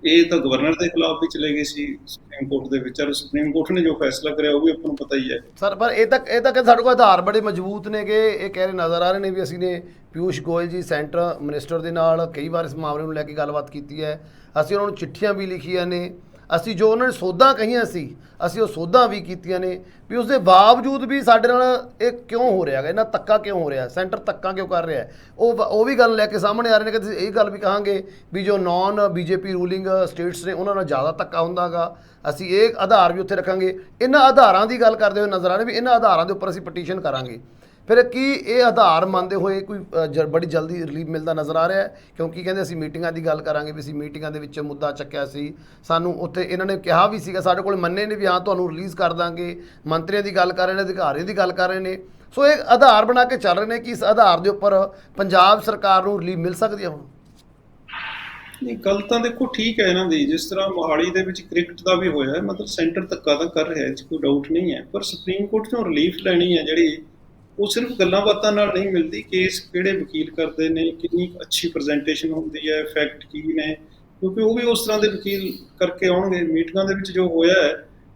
ਇਹ ਤਾਂ ਗਵਰਨਰ ਦੇ ਖਿਲਾਫ ਵੀ ਚਲੇ ਗਏ ਸੀ ਸੁਪਰੀਮ ਕੋਰਟ ਦੇ ਵਿੱਚ, ਔਰ ਸੁਪਰੀਮ ਕੋਰਟ ਨੇ ਜੋ ਫੈਸਲਾ ਕਰਿਆ ਉਹ ਵੀ ਆਪਾਂ ਨੂੰ ਪਤਾ ਹੀ ਹੈ। ਸਰ ਪਰ ਇਹ ਤਾਂ ਕਿ ਸਾਡੇ ਕੋਲ ਆਧਾਰ ਬੜੇ ਮਜ਼ਬੂਤ ਨੇ ਕਿ ਇਹ ਕਹਿ ਰਹੇ ਨਜ਼ਰ ਆ ਰਹੇ ਨੇ ਵੀ ਅਸੀਂ ਨੇ ਪਿਊਸ਼ ਗੋਇਲ ਜੀ ਸੈਂਟਰ ਮਿਨਿਸਟਰ ਦੇ ਨਾਲ ਕਈ ਵਾਰ ਇਸ ਮਾਮਲੇ ਨੂੰ ਲੈ ਕੇ ਗੱਲਬਾਤ ਕੀਤੀ ਹੈ, ਅਸੀਂ ਉਹਨਾਂ ਨੂੰ ਚਿੱਠੀਆਂ ਵੀ ਲਿਖੀਆਂ ਨੇ, ਅਸੀਂ ਜੋ ਉਹਨਾਂ ਨੇ ਸੋਧਾਂ ਕਹੀਆਂ ਸੀ ਅਸੀਂ ਉਹ ਸੋਧਾਂ ਵੀ ਕੀਤੀਆਂ ਨੇ, ਵੀ ਉਸ ਦੇ ਬਾਵਜੂਦ ਵੀ ਸਾਡੇ ਨਾਲ ਇਹ ਕਿਉਂ ਹੋ ਰਿਹਾ ਹੈਗਾ, ਇਹਨਾਂ ਧੱਕਾ ਕਿਉਂ ਹੋ ਰਿਹਾ, ਸੈਂਟਰ ਧੱਕਾ ਕਿਉਂ ਕਰ ਰਿਹਾ, ਉਹ ਵੀ ਗੱਲ ਲੈ ਕੇ ਸਾਹਮਣੇ ਆ ਰਹੇ ਨੇ ਕਿ ਇਹ ਗੱਲ ਵੀ ਕਹਾਂਗੇ ਵੀ ਜੋ ਨਾਨ ਬੀਜੇਪੀ ਰੂਲਿੰਗ ਸਟੇਟਸ ਨੇ ਉਹਨਾਂ ਨਾਲ ਜ਼ਿਆਦਾ ਧੱਕਾ ਹੁੰਦਾ ਗਾ, ਅਸੀਂ ਇਹ ਆਧਾਰ ਵੀ ਉੱਥੇ ਰੱਖਾਂਗੇ। ਇਹਨਾਂ ਆਧਾਰਾਂ ਦੀ ਗੱਲ ਕਰਦੇ ਹੋਏ ਨਜ਼ਰ ਆ ਰਹੇ ਵੀ ਇਹਨਾਂ ਆਧਾਰਾਂ ਦੇ ਉੱਪਰ ਅਸੀਂ ਪਟੀਸ਼ਨ ਕਰਾਂਗੇ। ਫਿਰ ਕੀ ਇਹ ਆਧਾਰ ਮੰਨਦੇ ਹੋਏ ਕੋਈ ਬੜੀ ਜਲਦੀ ਰਿਲੀਫ ਮਿਲਦਾ ਨਜ਼ਰ ਆ ਰਿਹਾ ਹੈ? ਕਿਉਂਕਿ ਕਹਿੰਦੇ ਅਸੀਂ ਮੀਟਿੰਗਾਂ ਦੀ ਗੱਲ ਕਰਾਂਗੇ ਵੀ ਅਸੀਂ ਮੀਟਿੰਗਾਂ ਦੇ ਵਿੱਚ ਮੁੱਦਾ ਚੱਕਿਆ ਸੀ, ਸਾਨੂੰ ਉੱਥੇ ਇਹਨਾਂ ਨੇ ਕਿਹਾ ਵੀ ਸੀਗਾ, ਸਾਡੇ ਕੋਲ ਮੰਨੇ ਨੇ ਵੀ ਹਾਂ ਤੁਹਾਨੂੰ ਰਿਲੀਜ਼ ਕਰ ਦਾਂਗੇ, ਮੰਤਰੀਆਂ ਦੀ ਗੱਲ ਕਰ ਰਹੇ ਨੇ, ਅਧਿਕਾਰੀਆਂ ਦੀ ਗੱਲ ਕਰ ਰਹੇ ਨੇ। ਸੋ ਇਹ ਆਧਾਰ ਬਣਾ ਕੇ ਚੱਲ ਰਹੇ ਨੇ ਕਿ ਇਸ ਆਧਾਰ ਦੇ ਉੱਪਰ ਪੰਜਾਬ ਸਰਕਾਰ ਨੂੰ ਰਿਲੀਫ ਮਿਲ ਸਕਦੀ ਹੈ ਹੁਣ? ਨਹੀਂ, ਗੱਲ ਤਾਂ ਦੇਖੋ ਠੀਕ ਹੈ ਇਹਨਾਂ ਦੀ, ਜਿਸ ਤਰ੍ਹਾਂ ਮੋਹਾਲੀ ਦੇ ਵਿੱਚ ਕ੍ਰਿਕਟ ਦਾ ਵੀ ਹੋਇਆ, ਮਤਲਬ ਸੈਂਟਰ ਧੱਕਾ ਤਾਂ ਕਰ ਰਿਹਾ, ਇਹ 'ਚ ਕੋਈ ਡਾਊਟ ਨਹੀਂ ਹੈ। ਪਰ ਸੁਪਰੀਮ ਕੋਰਟ ਤੋਂ ਰਿਲੀਫ ਲੈਣੀ ਹੈ ਜਿਹੜੀ, ਉਹ ਸਿਰਫ ਗੱਲਾਂ ਬਾਤਾਂ ਨਾਲ ਨਹੀਂ ਮਿਲਦੀ। ਕੇਸ ਕਿਹੜੇ ਵਕੀਲ ਕਰਦੇ ਨੇ, ਕਿੰਨੀ ਅੱਛੀ ਪ੍ਰੈਜੈਂਟੇਸ਼ਨ ਹੁੰਦੀ ਹੈ, ਫੈਕਟ ਕੀ ਨੇ, ਕਿਉਂਕਿ ਉਹ ਵੀ ਉਸ ਤਰ੍ਹਾਂ ਦੇ ਵਕੀਲ ਕਰਕੇ ਆਉਣਗੇ। ਮੀਟਿੰਗਾਂ ਦੇ ਵਿੱਚ ਜੋ ਹੋਇਆ ਹੈ,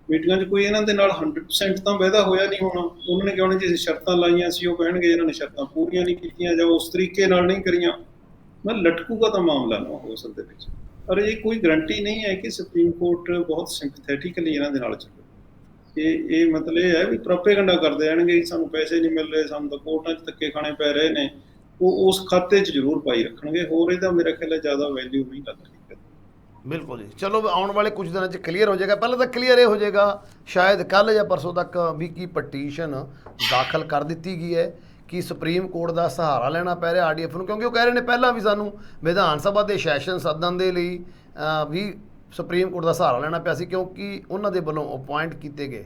ਮੀਟਿੰਗਾਂ 'ਚ ਕੋਈ ਇਹਨਾਂ ਦੇ ਨਾਲ 100% ਤਾਂ ਵਾਅਦਾ ਹੋਇਆ ਨਹੀਂ ਹੋਣਾ। ਉਹਨਾਂ ਨੇ ਕਿਹਾ ਜੀ ਸ਼ਰਤਾਂ ਲਾਈਆਂ ਸੀ, ਉਹ ਕਹਿਣਗੇ ਇਹਨਾਂ ਨੇ ਸ਼ਰਤਾਂ ਪੂਰੀਆਂ ਨਹੀਂ ਕੀਤੀਆਂ ਜਾਂ ਉਸ ਤਰੀਕੇ ਨਾਲ ਨਹੀਂ ਕਰੀਆਂ। ਮੈਂ ਲਟਕੂਗਾ ਤਾਂ ਮਾਮਲਾ ਨਾ ਹੋ ਅਸਲ ਦੇ ਵਿੱਚ। ਪਰ ਇਹ ਕੋਈ ਗਰੰਟੀ ਨਹੀਂ ਹੈ ਕਿ ਸੁਪਰੀਮ ਕੋਰਟ ਬਹੁਤ ਸਿੰਪਥੈਟਿਕਲੀ ਇਹਨਾਂ ਦੇ ਨਾਲ ਚੱਲੇ। ਇਹ ਮਤਲਬ ਇਹ ਹੈ ਵੀ ਪ੍ਰੋਪੇਗੈਂਡਾ ਕਰਦੇ ਰਹਿਣਗੇ, ਸਾਨੂੰ ਪੈਸੇ ਨਹੀਂ ਮਿਲ ਰਹੇ, ਸਾਨੂੰ ਤਾਂ ਕੋਰਟਾਂ 'ਚ ਧੱਕੇ ਖਾਣੇ ਪੈ ਰਹੇ ਨੇ, ਉਹ ਉਸ ਖਾਤੇ 'ਚ ਜ਼ਰੂਰ ਪਾਈ ਰੱਖਣਗੇ। ਹੋਰ ਇਹਦਾ ਮੇਰਾ ਖਿਆਲ ਹੈ ਜ਼ਿਆਦਾ ਵੈਲਿਊ ਨਹੀਂ ਲੱਗ ਰਹੀ। ਬਿਲਕੁਲ ਜੀ, ਚਲੋ ਆਉਣ ਵਾਲੇ ਕੁਝ ਦਿਨਾਂ 'ਚ ਕਲੀਅਰ ਹੋ ਜਾਏਗਾ। ਪਹਿਲਾਂ ਤਾਂ ਕਲੀਅਰ ਇਹ ਹੋ ਜਾਏਗਾ ਸ਼ਾਇਦ ਕੱਲ੍ਹ ਜਾਂ ਪਰਸੋਂ ਤੱਕ ਵੀ ਕੀ ਪਟੀਸ਼ਨ ਦਾਖਲ ਕਰ ਦਿੱਤੀ ਗਈ ਹੈ ਕਿ ਸੁਪਰੀਮ ਕੋਰਟ ਦਾ ਸਹਾਰਾ ਲੈਣਾ ਪੈ ਰਿਹਾ ਆਰਡੀਐਫ ਨੂੰ, ਕਿਉਂਕਿ ਉਹ ਕਹਿ ਰਹੇ ਨੇ ਪਹਿਲਾਂ ਵੀ ਸਾਨੂੰ ਵਿਧਾਨ ਸਭਾ ਦੇ ਸੈਸ਼ਨ ਸੱਦਣ ਦੇ ਲਈ ਵੀ ਸੁਪਰੀਮ ਕੋਰਟ ਦਾ ਸਹਾਰਾ ਲੈਣਾ ਪਿਆ ਸੀ, ਕਿਉਂਕਿ ਉਹਨਾਂ ਦੇ ਵੱਲੋਂ ਅਪੁਆਇੰਟ ਕੀਤੇ ਗਏ,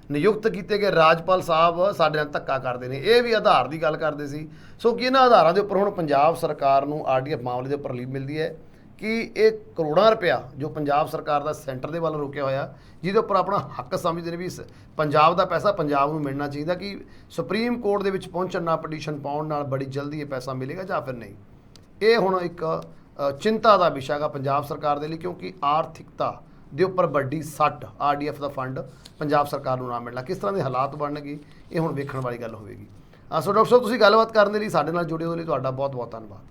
ਨਿਯੁਕਤ ਕੀਤੇ ਗਏ ਰਾਜਪਾਲ ਸਾਹਿਬ ਸਾਡੇ ਨਾਲ ਧੱਕਾ ਕਰਦੇ ਨੇ। ਇਹ ਵੀ ਆਧਾਰ ਦੀ ਗੱਲ ਕਰਦੇ ਸੀ। ਸੋ ਕਿ ਇਹਨਾਂ ਆਧਾਰਾਂ ਦੇ ਉੱਪਰ ਹੁਣ ਪੰਜਾਬ ਸਰਕਾਰ ਨੂੰ ਆਰਡੀਐਫ ਮਾਮਲੇ ਦੇ ਉੱਪਰ ਰਿਲੀਫ ਮਿਲਦੀ ਹੈ ਕਿ ਇਹ ਕਰੋੜਾਂ ਰੁਪਇਆ ਜੋ ਪੰਜਾਬ ਸਰਕਾਰ ਦਾ ਸੈਂਟਰ ਦੇ ਵੱਲ ਰੋਕਿਆ ਹੋਇਆ, ਜਿਹਦੇ ਉੱਪਰ ਆਪਣਾ ਹੱਕ ਸਮਝਦੇ ਨੇ ਵੀ ਪੰਜਾਬ ਦਾ ਪੈਸਾ ਪੰਜਾਬ ਨੂੰ ਮਿਲਣਾ ਚਾਹੀਦਾ, ਕਿ ਸੁਪਰੀਮ ਕੋਰਟ ਦੇ ਵਿੱਚ ਪਹੁੰਚਣ ਨਾਲ, ਪਟੀਸ਼ਨ ਪਾਉਣ ਨਾਲ ਬੜੀ ਜਲਦੀ ਇਹ ਪੈਸਾ ਮਿਲੇਗਾ ਜਾਂ ਫਿਰ ਨਹੀਂ। ਇਹ ਹੁਣ ਇੱਕ ਚਿੰਤਾ ਦਾ ਵਿਸ਼ਾ ਹੈਗਾ ਪੰਜਾਬ ਸਰਕਾਰ ਦੇ ਲਈ, ਕਿਉਂਕਿ ਆਰਥਿਕਤਾ ਦੇ ਉੱਪਰ ਵੱਡੀ ਸੱਟ ਆਰਡੀਐਫ ਦਾ ਫੰਡ ਪੰਜਾਬ ਸਰਕਾਰ ਨੂੰ ਨਾ ਮਿਲਣਾ, ਕਿਸ ਤਰ੍ਹਾਂ ਦੇ ਹਾਲਾਤ ਬਣਨਗੇ ਇਹ ਹੁਣ ਵੇਖਣ ਵਾਲੀ ਗੱਲ ਹੋਵੇਗੀ। ਸੋ ਡਾਕਟਰ ਸਾਹਿਬ, ਤੁਸੀਂ ਗੱਲਬਾਤ ਕਰਨ ਦੇ ਲਈ ਸਾਡੇ ਨਾਲ ਜੁੜੇ ਹੋਣ ਲਈ ਤੁਹਾਡਾ ਬਹੁਤ ਬਹੁਤ ਧੰਨਵਾਦ।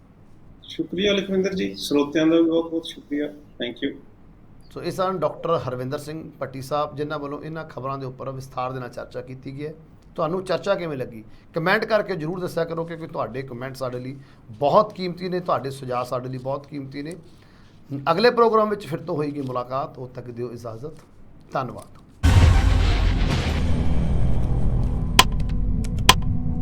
ਸ਼ੁਕਰੀਆ ਲਖਵਿੰਦਰ ਜੀ, ਸਰੋਤਿਆਂ ਦਾ ਵੀ ਬਹੁਤ ਬਹੁਤ ਸ਼ੁਕਰੀਆ, ਥੈਂਕ ਯੂ। ਸੋ ਇਸ ਸਨ ਡਾਕਟਰ ਹਰਵਿੰਦਰ ਸਿੰਘ ਭੱਟੀ ਸਾਹਿਬ, ਜਿਨ੍ਹਾਂ ਵੱਲੋਂ ਇਹਨਾਂ ਖਬਰਾਂ ਦੇ ਉੱਪਰ ਵਿਸਥਾਰ ਦੇ ਨਾਲ ਚਰਚਾ ਕੀਤੀ ਗਈ ਹੈ। ਤੁਹਾਨੂੰ ਚਰਚਾ ਕਿਵੇਂ ਲੱਗੀ ਕਮੈਂਟ ਕਰਕੇ ਜ਼ਰੂਰ ਦੱਸਿਆ ਕਰੋ, ਕਿਉਂਕਿ ਤੁਹਾਡੇ ਕਮੈਂਟ ਸਾਡੇ ਲਈ ਬਹੁਤ ਕੀਮਤੀ ਨੇ, ਤੁਹਾਡੇ ਸੁਝਾਅ ਸਾਡੇ ਲਈ ਬਹੁਤ ਕੀਮਤੀ ਨੇ। ਅਗਲੇ ਪ੍ਰੋਗਰਾਮ ਵਿੱਚ ਫਿਰ ਤੋਂ ਹੋਏਗੀ ਮੁਲਾਕਾਤ, ਉਦੋਂ ਤੱਕ ਦਿਓ ਇਜਾਜ਼ਤ, ਧੰਨਵਾਦ।